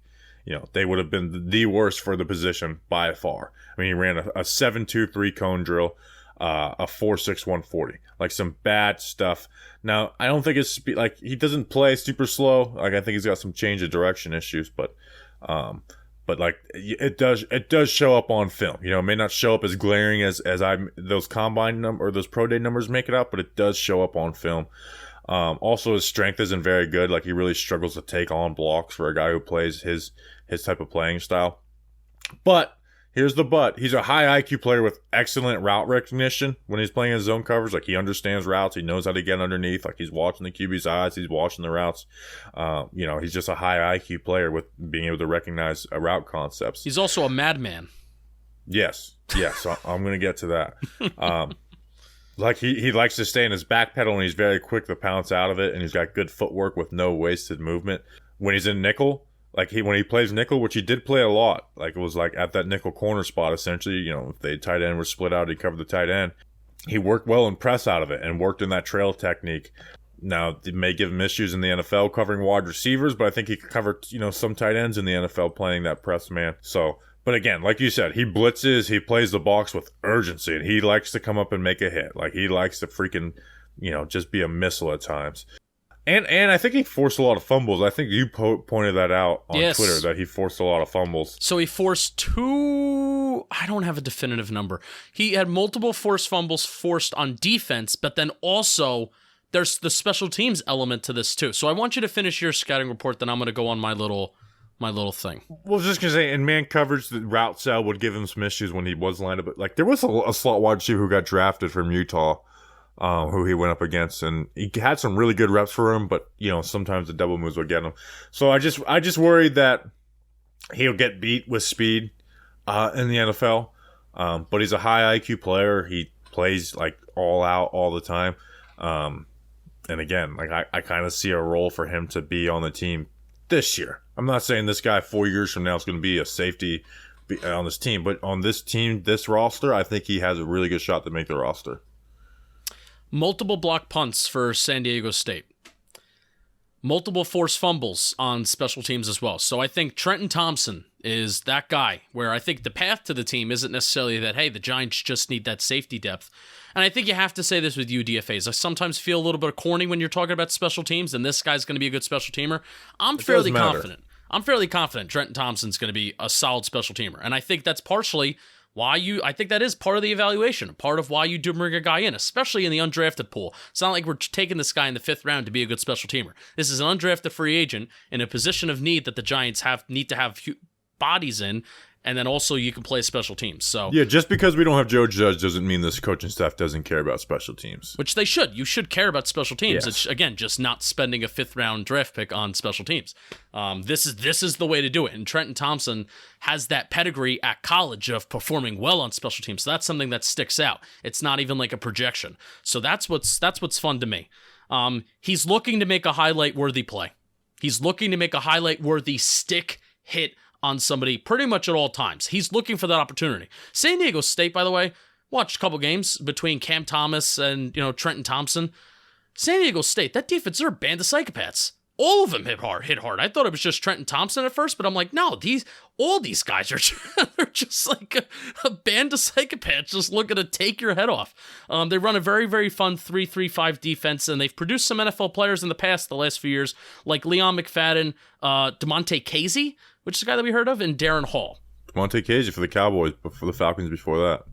They would have been the worst for the position by far. I mean, he ran a 7.23 cone drill, a 4.6 140, like some bad stuff. Now, I don't think it's like he doesn't play super slow. Like I think he's got some change of direction issues, but like it does show up on film. It may not show up as glaring as those combine or those pro day numbers make it out, but it does show up on film. Also, his strength isn't very good. Like he really struggles to take on blocks for a guy who plays his type of playing style. But here's the but. He's a high IQ player with excellent route recognition when he's playing his zone covers. Like he understands routes. He knows how to get underneath. Like he's watching the QB's eyes. He's watching the routes. He's just a high IQ player with being able to recognize route concepts. He's also a madman. Yes. I'm going to get to that. Like he likes to stay in his back pedal and he's very quick to pounce out of it, and he's got good footwork with no wasted movement. When he's in nickel, when he plays nickel, which he did play a lot, like it was like at that nickel corner spot essentially, if the tight end were split out, he covered the tight end. He worked well in press out of it and worked in that trail technique. Now, it may give him issues in the NFL covering wide receivers, but I think he could cover, some tight ends in the NFL playing that press man. But again, like you said, he blitzes, he plays the box with urgency, and he likes to come up and make a hit. Like, he likes to freaking, just be a missile at times. And I think he forced a lot of fumbles. I think you pointed that out on Twitter, that he forced a lot of fumbles. So he forced 2... I don't have a definitive number. He had multiple forced fumbles forced on defense, but then also there's the special teams element to this too. So I want you to finish your scouting report, then I'm going to go on my little thing. Well, I was just going to say, in man coverage, the route cell would give him some issues when he was lined up. Like, there was a slot wide receiver who got drafted from Utah, who he went up against, and he had some really good reps for him, but, sometimes the double moves would get him. So I just worried that he'll get beat with speed in the NFL. But he's a high IQ player. He plays, like, all out all the time. And again, like, I kind of see a role for him to be on the team this year. I'm not saying this guy 4 years from now is going to be a safety on this team, but on this team, this roster, I think he has a really good shot to make the roster. Multiple block punts for San Diego State. Multiple forced fumbles on special teams as well. So I think Trenton Thompson is that guy where I think the path to the team isn't necessarily that, hey, the Giants just need that safety depth. And I think you have to say this with UDFAs. I sometimes feel a little bit corny when you're talking about special teams, and this guy's going to be a good special teamer. I'm fairly confident Trenton Thompson's going to be a solid special teamer. And I think that's partially why I think that is part of the evaluation, part of why you do bring a guy in, especially in the undrafted pool. It's not like we're taking this guy in the 5th round to be a good special teamer. This is an undrafted free agent in a position of need that the Giants need to have bodies in, and then also you can play special teams. So yeah, just because we don't have Joe Judge doesn't mean this coaching staff doesn't care about special teams. Which they should. You should care about special teams. Yes. It's, again, just not spending a 5th round draft pick on special teams. This is the way to do it. And Trenton Thompson has that pedigree at college of performing well on special teams. So that's something that sticks out. It's not even like a projection. So that's what's fun to me. He's looking to make a highlight-worthy play. He's looking to make a highlight-worthy stick hit on somebody pretty much at all times. He's looking for that opportunity. San Diego State, by the way, watched a couple games between Cam Thomas and, Trenton Thompson. San Diego State, that defense, they're a band of psychopaths. All of them hit hard. I thought it was just Trenton Thompson at first, but I'm like, no, all these guys are they're just like a band of psychopaths just looking to take your head off. They run a very, very fun 3-3-5 defense, and they've produced some NFL players in the past, the last few years, like Leon McFadden, DeMonte Casey, which is a guy that we heard of, and Darren Hall. DeMonte Casey for the Cowboys, but for the Falcons before that.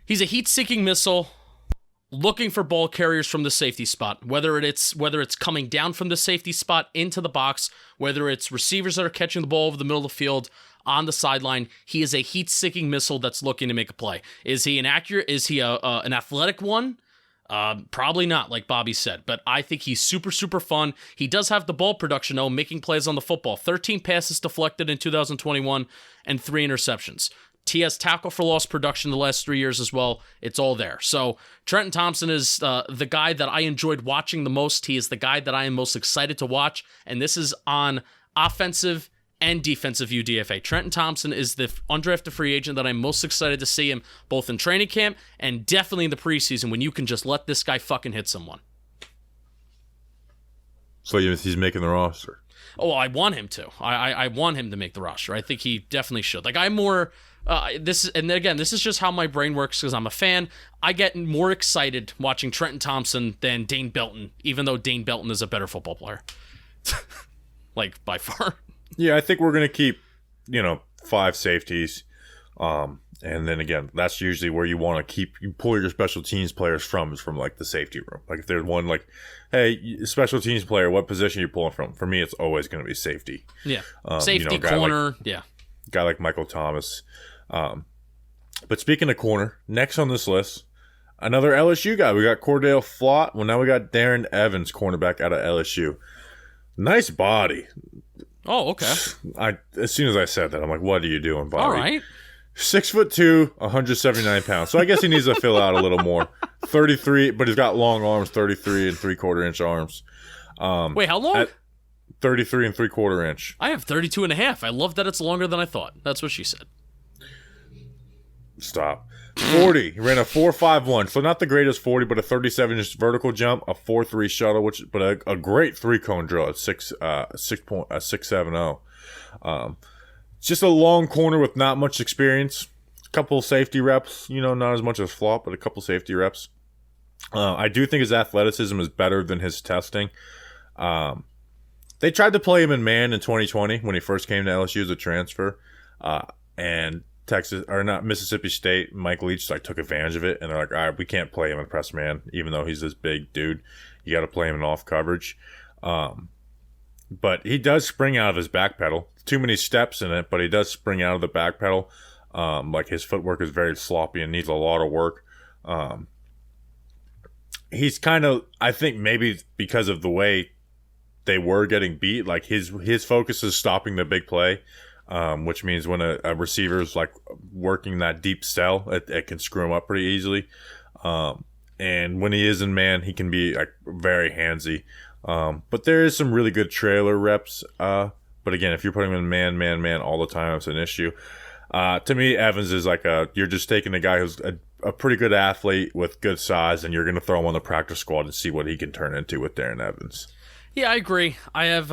He's a heat-seeking missile, looking for ball carriers from the safety spot, whether it's coming down from the safety spot into the box, whether it's receivers that are catching the ball over the middle of the field on the sideline. He is a heat-seeking missile that's looking to make a play. Is he an athletic one? Probably not, like Bobby said, but I think he's super, super fun. He does have the ball production, though, making plays on the football. 13 passes deflected in 2021 and 3 interceptions. He has tackle for loss production the last 3 years as well. It's all there. So Trenton Thompson is the guy that I enjoyed watching the most. He is the guy that I am most excited to watch, and this is on offensive and defensive UDFA. Trenton Thompson is the undrafted free agent that I'm most excited to see him both in training camp and definitely in the preseason when you can just let this guy fucking hit someone. So he's making the roster. Oh, I want him to. I want him to make the roster. I think he definitely should. Like, I'm more... this is just how my brain works because I'm a fan. I get more excited watching Trenton Thompson than Dane Belton, even though Dane Belton is a better football player. Like, by far. Yeah, I think we're going to keep, 5 safeties. And then again, that's usually where you want to you pull your special teams players from, is from like the safety room. Like if there's one like, hey, special teams player, what position are you pulling from? For me, it's always going to be safety. Yeah. Safety, corner. Guy like Michael Thomas. But speaking of corner, next on this list, another LSU guy. We got Cordell Flott. Well, now we got Darren Evans, cornerback out of LSU. Nice body. Oh, okay. As soon as I said that, I'm like, what are you doing, Bobby? All right. 6'2", 179 pounds. So I guess he needs to fill out a little more. 33, but he's got long arms, 33 and 3/4 inch arms. Wait, how long? 33 and 3/4 inch. I have 32 and a half. I love that it's longer than I thought. That's what she said. Stop. 40. He ran a 4.51. So not the greatest 40, but a 37-inch vertical jump, a 4.3 shuttle, but a great 3-cone drill at 6.70. Just a long corner with not much experience. A couple safety reps, not as much as Flop, but a couple safety reps. I do think his athleticism is better than his testing. They tried to play him in man in 2020 when he first came to LSU as a transfer. And Mississippi State, Mike Leach took advantage of it, and they're like, all right, we can't play him in press man, even though he's this big dude. You got to play him in off coverage. But he does spring out of his back pedal. Too many steps in it, but he does spring out of the back pedal. His footwork is very sloppy and needs a lot of work. He's kind of, I think maybe because of the way they were getting beat, like his focus is stopping the big play. Which means when a receiver is working that deep sell, it can screw him up pretty easily. And when he is in man, he can be very handsy. But there is some really good trailer reps. But again, if you're putting him in man all the time, it's an issue. To me, Evans is you're just taking a guy who's a pretty good athlete with good size, and you're going to throw him on the practice squad and see what he can turn into with Darren Evans. Yeah, I agree. I have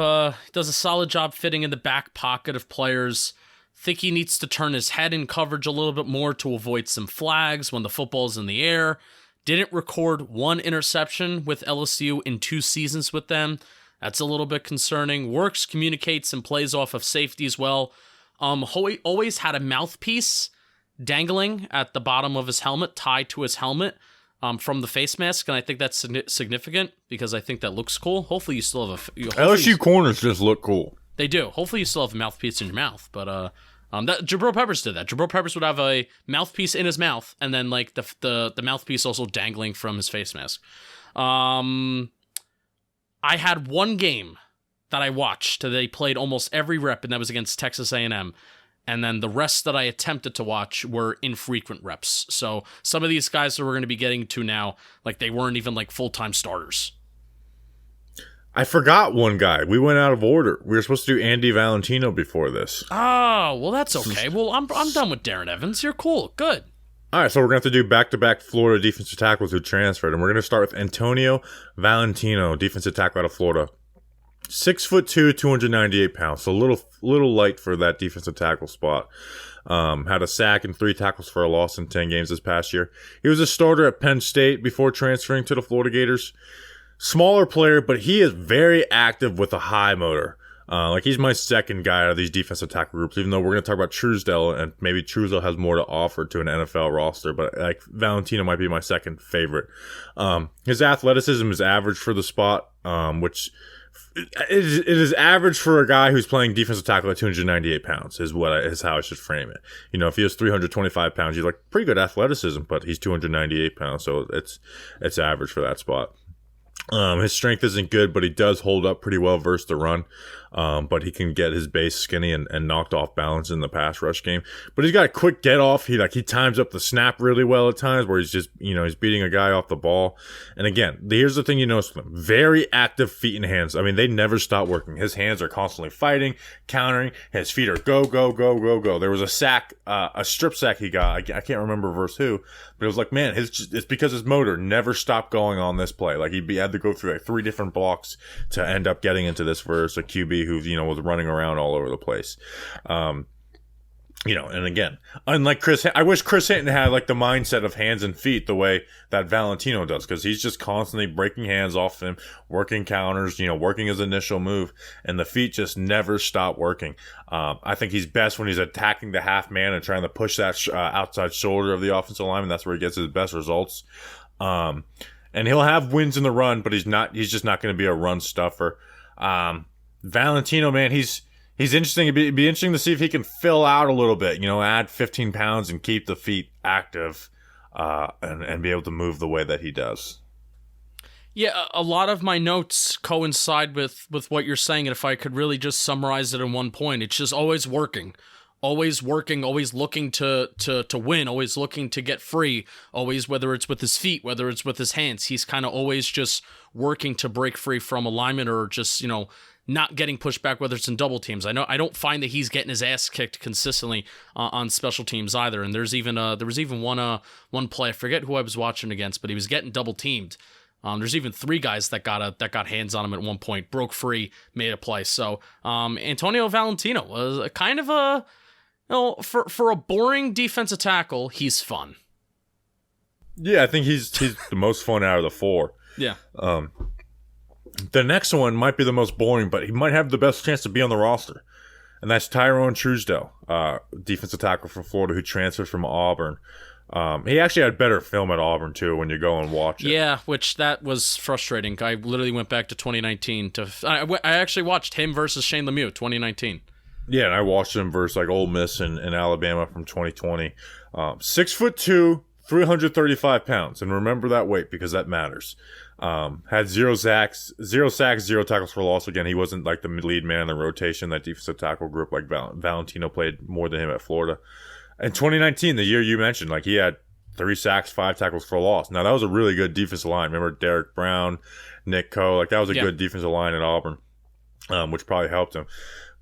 does a solid job fitting in the back pocket of players. Think he needs to turn his head in coverage a little bit more to avoid some flags when the football's in the air. Didn't record 1 interception with LSU in 2 seasons with them. That's a little bit concerning. Works, communicates, and plays off of safety as well. Always had a mouthpiece dangling at the bottom of his helmet, tied to his helmet. From the face mask, and I think that's significant because I think that looks cool. Hopefully you still have LSU corners just look cool. They do. Hopefully you still have a mouthpiece in your mouth, but that Jabril Peppers did that. Jabril Peppers would have a mouthpiece in his mouth, and then the mouthpiece also dangling from his face mask. I had one game that I watched. They played almost every rep, and that was against Texas A&M. And then the rest that I attempted to watch were infrequent reps. So some of these guys that we're going to be getting to now, they weren't even full-time starters. I forgot one guy. We went out of order. We were supposed to do Andy Valentino before this. Oh, well, that's okay. Well, I'm done with Darren Evans. You're cool. Good. All right, so we're going to have to do back-to-back Florida defensive tackles who transferred. And we're going to start with Antonio Valentino, defensive tackle out of Florida. 6'2", 298 pounds, so a little light for that defensive tackle spot. Had a sack and 3 tackles for a loss in 10 games this past year. He was a starter at Penn State before transferring to the Florida Gators. Smaller player, but he is very active with a high motor. He's my second guy out of these defensive tackle groups, even though we're going to talk about Truesdell, and maybe Truesdell has more to offer to an NFL roster, but Valentino might be my second favorite. His athleticism is average for the spot, which It is average for a guy who's playing defensive tackle at 298 pounds is how I should frame it. You know, if he has 325 pounds, he's like pretty good athleticism, but he's 298 pounds, so it's average for that spot. His strength isn't good, but he does hold up pretty well versus the run. But he can get his base skinny and knocked off balance in the pass rush game. But he's got a quick get off. He times up the snap really well at times where he's just, he's beating a guy off the ball. And again, here's the thing you notice with him. Very active feet and hands. I mean, they never stop working. His hands are constantly fighting, countering. His feet are go, go, go, go, go. There was a sack, a strip sack he got. I can't remember versus who, but it was like, man, it's because his motor never stopped going on this play. Like he had to go through like 3 different blocks to end up getting into this versus a QB who was running around all over the place. And again, unlike I wish Chris Hinton had like the mindset of hands and feet the way that Valentino does, because he's just constantly breaking hands off him, working counters, working his initial move, and the feet just never stop working. I think he's best when he's attacking the half man and trying to push that outside shoulder of the offensive lineman. That's where he gets his best results. And he'll have wins in the run, but he's just not going to be a run stuffer. Valentino, man, he's interesting. It'd be interesting to see if he can fill out a little bit, add 15 pounds and keep the feet active, and be able to move the way that he does. Yeah, a lot of my notes coincide with what you're saying, and if I could really just summarize it in one point, it's just always working, always looking to win, always looking to get free, always, whether it's with his feet, whether it's with his hands, he's kind of always just working to break free from alignment or just, not getting pushed back, whether it's in double teams. I don't find that he's getting his ass kicked consistently on special teams either. And there was even one play, I forget who I was watching against, but he was getting double teamed. There's even 3 guys that got hands on him at one point, broke free, made a play. So Antonio Valentino was kind of a, for a boring defensive tackle, he's fun. Yeah, I think he's the most fun out of the 4. Yeah. The next one might be the most boring, but he might have the best chance to be on the roster. And that's Tyrone Truesdell, defensive tackle from Florida who transferred from Auburn. He actually had better film at Auburn, too, when you go and watch it. Yeah, which that was frustrating. I literally went back to 2019. I actually watched him versus Shane Lemieux, 2019. Yeah, and I watched him versus like Ole Miss and Alabama from 2020. 6'2", 335 pounds. And remember that weight because that matters. Had 0 sacks, 0 tackles for loss. Again, he wasn't like the lead man in the rotation, that defensive tackle group. Like Valentino played more than him at Florida. In 2019, the year you mentioned, like he had 3 sacks, 5 tackles for loss. Now that was a really good defensive line. Remember Derek Brown, Nick Coe, like that was a good defensive line at Auburn, which probably helped him.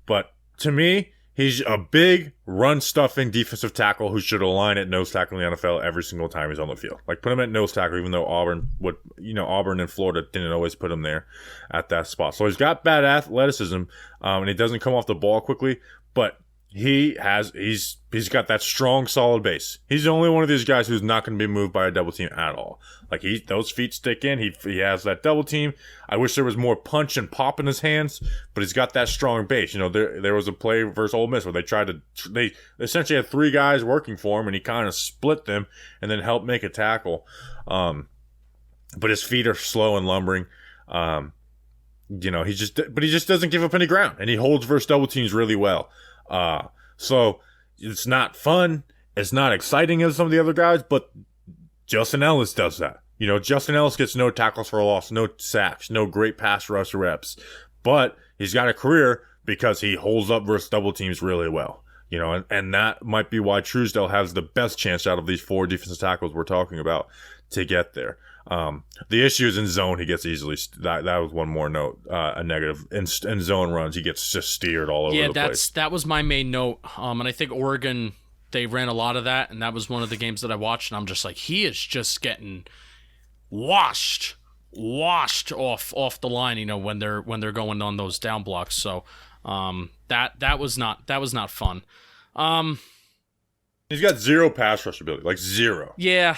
But to me, he's a big run-stuffing defensive tackle who should align at nose tackle in the NFL every single time he's on the field. Like, put him at nose tackle, even though Auburn and Florida didn't always put him there at that spot. So he's got bad athleticism, and he doesn't come off the ball quickly, but he's got that strong, solid base. He's the only one of these guys who's not going to be moved by a double team at all. Like those feet stick in. He has that double team. I wish there was more punch and pop in his hands, but he's got that strong base. There was a play versus Ole Miss where they essentially had 3 guys working for him, and he kind of split them and then helped make a tackle. But his feet are slow and lumbering. He just doesn't give up any ground, and he holds versus double teams really well. So it's not fun. It's not exciting as some of the other guys, but Justin Ellis does that. Justin Ellis gets no tackles for a loss, no sacks, no great pass rush reps, but he's got a career because he holds up versus double teams really well. And that might be why Truesdell has the best chance out of these 4 defensive tackles we're talking about to get there. The issue is in zone, he gets easily, that was one more note, a negative. In zone runs, he gets just steered all over the place. That was my main note. And I think Oregon, they ran a lot of that, and that was one of the games that I watched, and I'm just like, he is just getting washed off the line, when they're going on those down blocks. So that was not fun. He's got 0 pass rush ability, like 0. Yeah.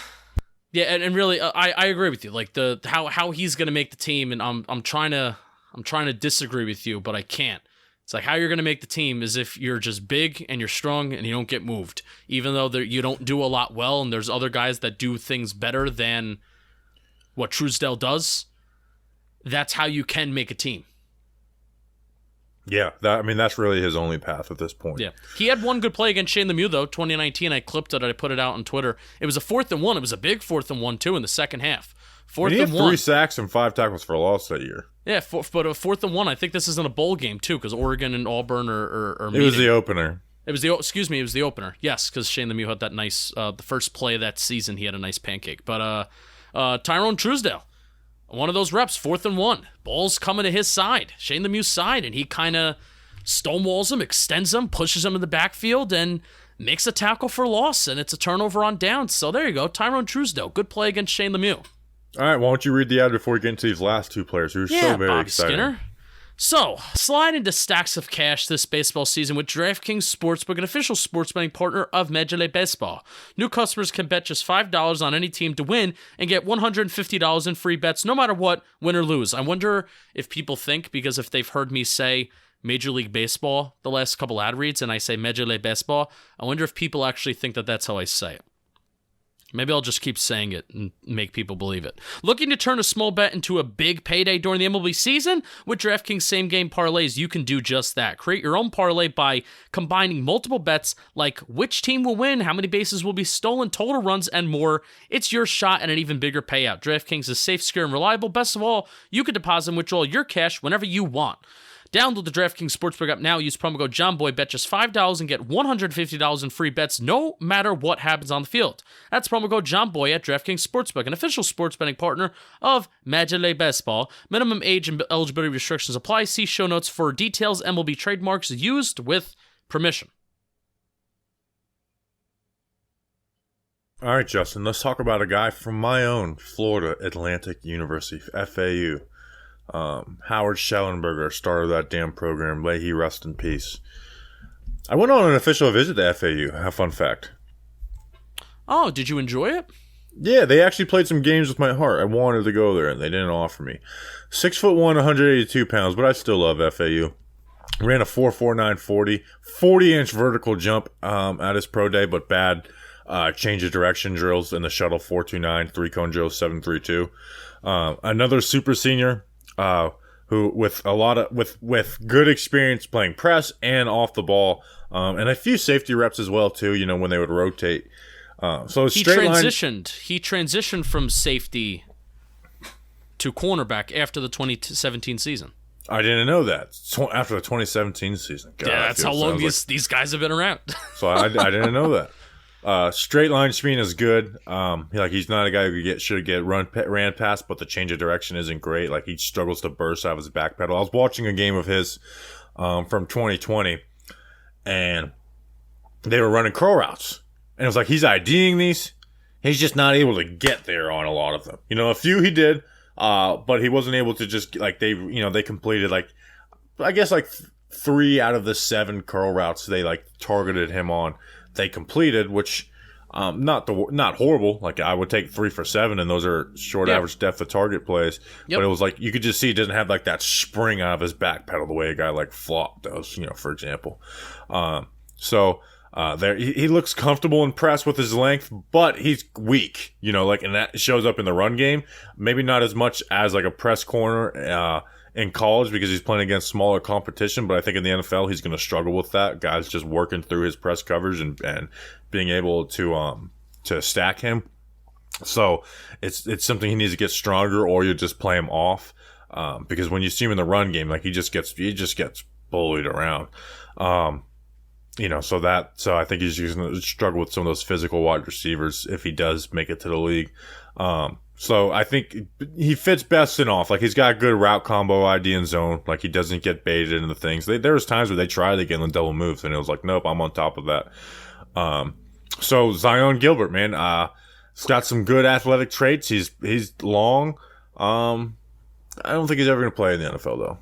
Yeah, and really, I agree with you. Like how he's gonna make the team, and I'm trying to disagree with you, but I can't. It's like how you're gonna make the team is if you're just big and you're strong and you don't get moved, even though you don't do a lot well, and there's other guys that do things better than what Truesdell does. That's how you can make a team. Yeah, that's really his only path at this point. Yeah. He had one good play against Shane Lemieux, though, 2019. I clipped it. I put it out on Twitter. It was a 4th and 1. It was a big 4th and 1, too, in the second half. He had 3 sacks and 5 tackles for a loss that year. Yeah, but a 4th and 1. I think this is in a bowl game, too, because Oregon and Auburn are meeting. It was the opener. It was the opener. Yes, because Shane Lemieux had that nice, the first play of that season, he had a nice pancake. But Tyrone Truesdell, one of those reps, 4th and 1. Ball's coming to his side, Shane Lemieux's side, and he kind of stonewalls him, extends him, pushes him in the backfield, and makes a tackle for loss, and it's a turnover on downs. So there you go, Tyrone Truesdell, good play against Shane Lemieux. All right, why don't you read the ad before we get into these last 2 players who are so very Bob exciting. Skinner. So, slide into stacks of cash this baseball season with DraftKings Sportsbook, an official sports betting partner of Major League Baseball. New customers can bet just $5 on any team to win and get $150 in free bets no matter what, win or lose. I wonder if people think, because if they've heard me say Major League Baseball the last couple ad reads and I say Major League Baseball, I wonder if people actually think that that's how I say it. Maybe I'll just keep saying it and make people believe it. Looking to turn a small bet into a big payday during the MLB season? With DraftKings same-game parlays, you can do just that. Create your own parlay by combining multiple bets like which team will win, how many bases will be stolen, total runs, and more. It's your shot at an even bigger payout. DraftKings is safe, secure, and reliable. Best of all, you can deposit and withdraw your cash whenever you want. Download the DraftKings Sportsbook app now. Use promo code JOHNBOY. Bet just $5 and get $150 in free bets no matter what happens on the field. That's promo code JOHNBOY at DraftKings Sportsbook, an official sports betting partner of Major League Baseball. Minimum age and eligibility restrictions apply. See show notes for details. MLB trademarks used with permission. All right, Justin, let's talk about a guy from my own Florida Atlantic University, FAU. Howard Schallenberger, star of that damn program. May he rest in peace. I went on an official visit to FAU. A fun fact. Oh, did you enjoy it? Yeah, they actually played some games with my heart. I wanted to go there, and they didn't offer me. 6'1", 182 pounds, but I still love FAU. Ran a 4.49 40, 40-inch vertical jump at his pro day, but bad change of direction drills in the shuttle 4.29, 3-cone drills 7.32. Another super senior. Who with a lot of with good experience playing press and off the ball, and a few safety reps as well too. You know, when they would rotate. So he transitioned from safety to cornerback after the 2017 season. I didn't know that. After the 2017 season. God, yeah, that's how long these guys have been around. So I didn't know that. Straight line speed is good. He's not a guy who should get ran past, but the change of direction isn't great. Like, he struggles to burst out of his back pedal. I was watching a game of his from 2020, and they were running curl routes, and it was like he's IDing these. He's just not able to get there on a lot of them. You know, a few he did, but he wasn't able to just they completed I guess 3 out of the 7 curl routes they targeted him on. They completed, which not horrible. Like, I would take 3 for 7, and those are short average depth of target plays. Yep. But it was you could just see he doesn't have that spring out of his back pedal the way a guy like Flop does, for example. There he looks comfortable and pressed with his length, but he's weak, and that shows up in the run game. Maybe not as much as a press corner in college because he's playing against smaller competition, but I think in the NFL he's going to struggle with that. Guys just working through his press coverage and being able to stack him. So it's something he needs to get stronger, or you just play him off because when you see him in the run game, he just gets bullied around. So I think he's going to struggle with some of those physical wide receivers if he does make it to the league. So I think he fits best in off. He's got good route combo ID in zone. He doesn't get baited into things. There was times where they tried to get in the double moves, and it was nope, I'm on top of that. So Zyon Gilbert, man, he's got some good athletic traits. He's long. I don't think he's ever going to play in the NFL, though.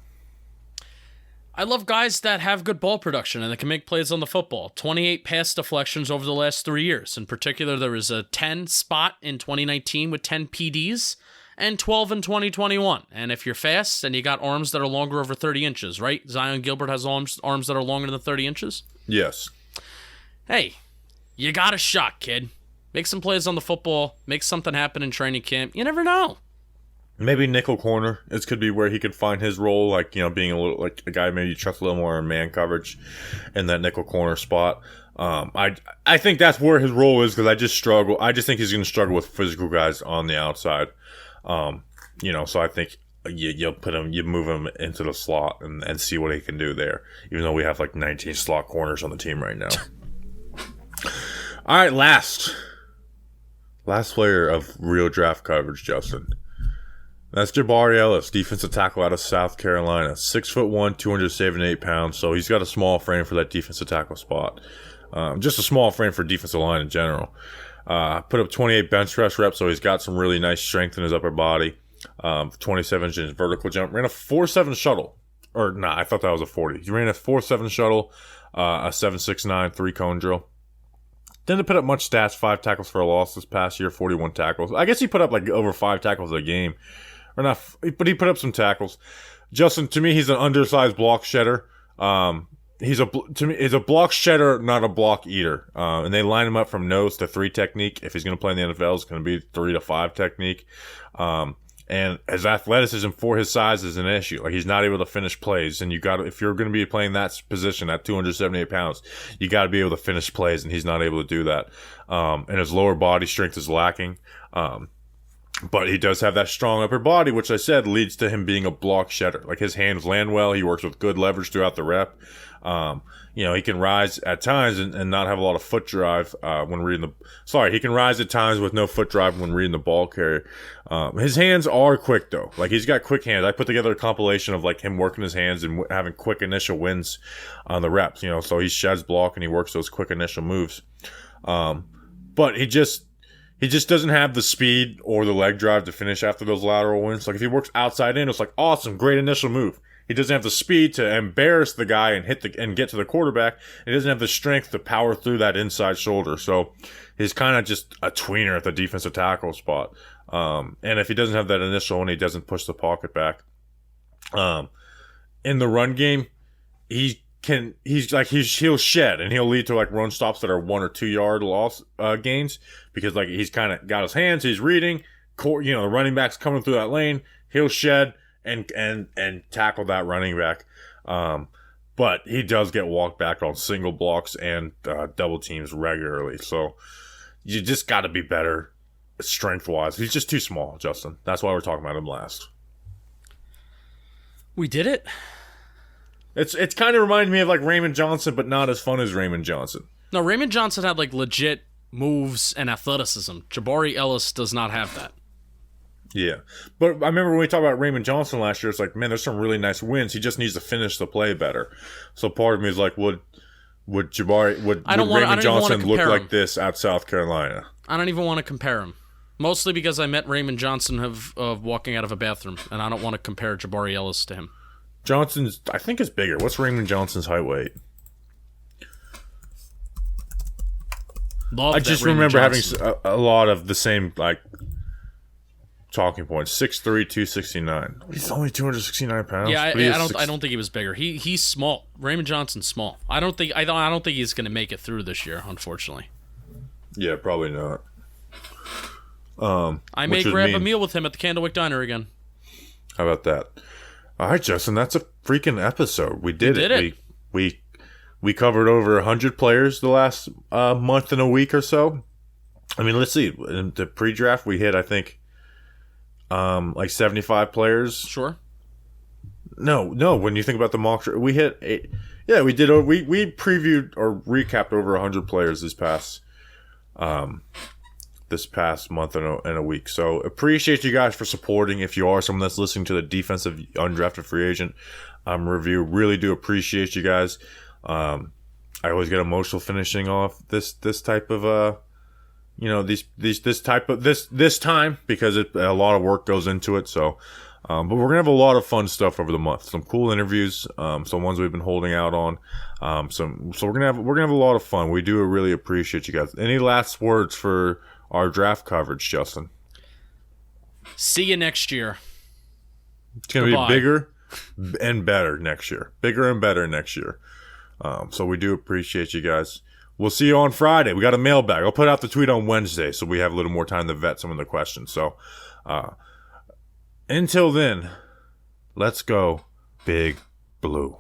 I love guys that have good ball production and that can make plays on the football. 28 pass deflections over the last 3 years. In particular, there was a 10 spot in 2019 with 10 PDs and 12 in 2021. And if you're fast and you got arms that are longer over 30 inches, right? Zyon Gilbert has arms that are longer than 30 inches? Yes. Hey, you got a shot, kid. Make some plays on the football. Make something happen in training camp. You never know. Maybe nickel corner. This could be where he could find his role, like, being a little like a guy maybe you trust a little more in man coverage in that nickel corner spot. I think that's where his role is because I just think he's going to struggle with physical guys on the outside. So I think you move him into the slot and see what he can do there. Even though we have like 19 slot corners on the team right now. All right, last player of real draft coverage, Justin. That's Jabari Ellis, defensive tackle out of South Carolina. 6'1", 278 pounds. So he's got a small frame for that defensive tackle spot. Just a small frame for defensive line in general. Put up 28 bench press reps, so he's got some really nice strength in his upper body. 27 inches vertical jump. Ran a 4.7 shuttle. I thought that was a 40. He ran a 4.7 shuttle, a 7.69 three-cone drill. Didn't put up much stats. 5 tackles for a loss this past year, 41 tackles. I guess he put up like over 5 tackles a game. Or not, but he put up some tackles. Justin, to me, he's an undersized block shedder. He's a block shedder, not a block eater. And they line him up from nose to 3 technique. If he's going to play in the NFL, it's going to be 3 to 5 technique. And his athleticism for his size is an issue. Like, he's not able to finish plays. And if you're going to be playing that position at 278 pounds, you got to be able to finish plays. And he's not able to do that. And his lower body strength is lacking. But he does have that strong upper body, which I said leads to him being a block shedder. Like, his hands land well. He works with good leverage throughout the rep. He can rise at times and not have a lot of foot drive when reading he can rise at times with no foot drive when reading the ball carrier. His hands are quick, though. Like, he's got quick hands. I put together a compilation of, like, him working his hands and having quick initial wins on the reps, so he sheds block and he works those quick initial moves. But he just doesn't have the speed or the leg drive to finish after those lateral wins. Like, if he works outside in, it's like, awesome, great initial move. He doesn't have the speed to embarrass the guy and get to the quarterback. He doesn't have the strength to power through that inside shoulder. So he's kind of just a tweener at the defensive tackle spot. And if he doesn't have that initial one, he doesn't push the pocket back. In the run game, he'll shed and he'll lead to like run stops that are 1 or 2 yard loss gains because like he's kind of got his hands, he's reading, the running back's coming through that lane, he'll shed and tackle that running back. But he does get walked back on single blocks and double teams regularly. So you just got to be better strength wise. He's just too small, Justin. That's why we're talking about him last. We did it. It's kind of reminded me of like Raymond Johnson, but not as fun as Raymond Johnson. No, Raymond Johnson had like legit moves and athleticism. Jabari Ellis does not have that. Yeah. But I remember when we talked about Raymond Johnson last year, it's like, man, there's some really nice wins. He just needs to finish the play better. So part of me is like, would Raymond Johnson look like this at South Carolina? I don't even want to compare him. Mostly because I met Raymond Johnson of walking out of a bathroom, and I don't want to compare Jabari Ellis to him. Johnson's, I think, is bigger. What's Raymond Johnson's height weight? I just remember having a lot of the same, like, talking points. 6'3", 269. He's only 269 pounds. Yeah, I don't think he was bigger. He's small. Raymond Johnson's small. I don't think he's going to make it through this year, unfortunately. Yeah, probably not. I may grab a meal with him at the Candlewick Diner again. How about that? All right, Justin, that's a freaking episode. We did it. We covered over 100 players the last month and a week or so. I mean, let's see. In the pre-draft, we hit, I think, like 75 players. Sure. No. When you think about the mock draft, we hit 8. Yeah, we did. We previewed or recapped over 100 players this past month and a week. So appreciate you guys for supporting. If you are someone that's listening to the defensive undrafted free agent review, really do appreciate you guys. I always get emotional finishing off this type of this time because a lot of work goes into it. So, but we're gonna have a lot of fun stuff over the month. Some cool interviews, some ones we've been holding out on. So we're gonna have a lot of fun. We do really appreciate you guys. Any last words for our draft coverage, Justin? See you next year. It's gonna be bigger and better next year. Bigger and better next year. So we do appreciate you guys. We'll see you on Friday. We got a mailbag. I'll put out the tweet on Wednesday so we have a little more time to vet some of the questions. So Until then, let's go Big Blue.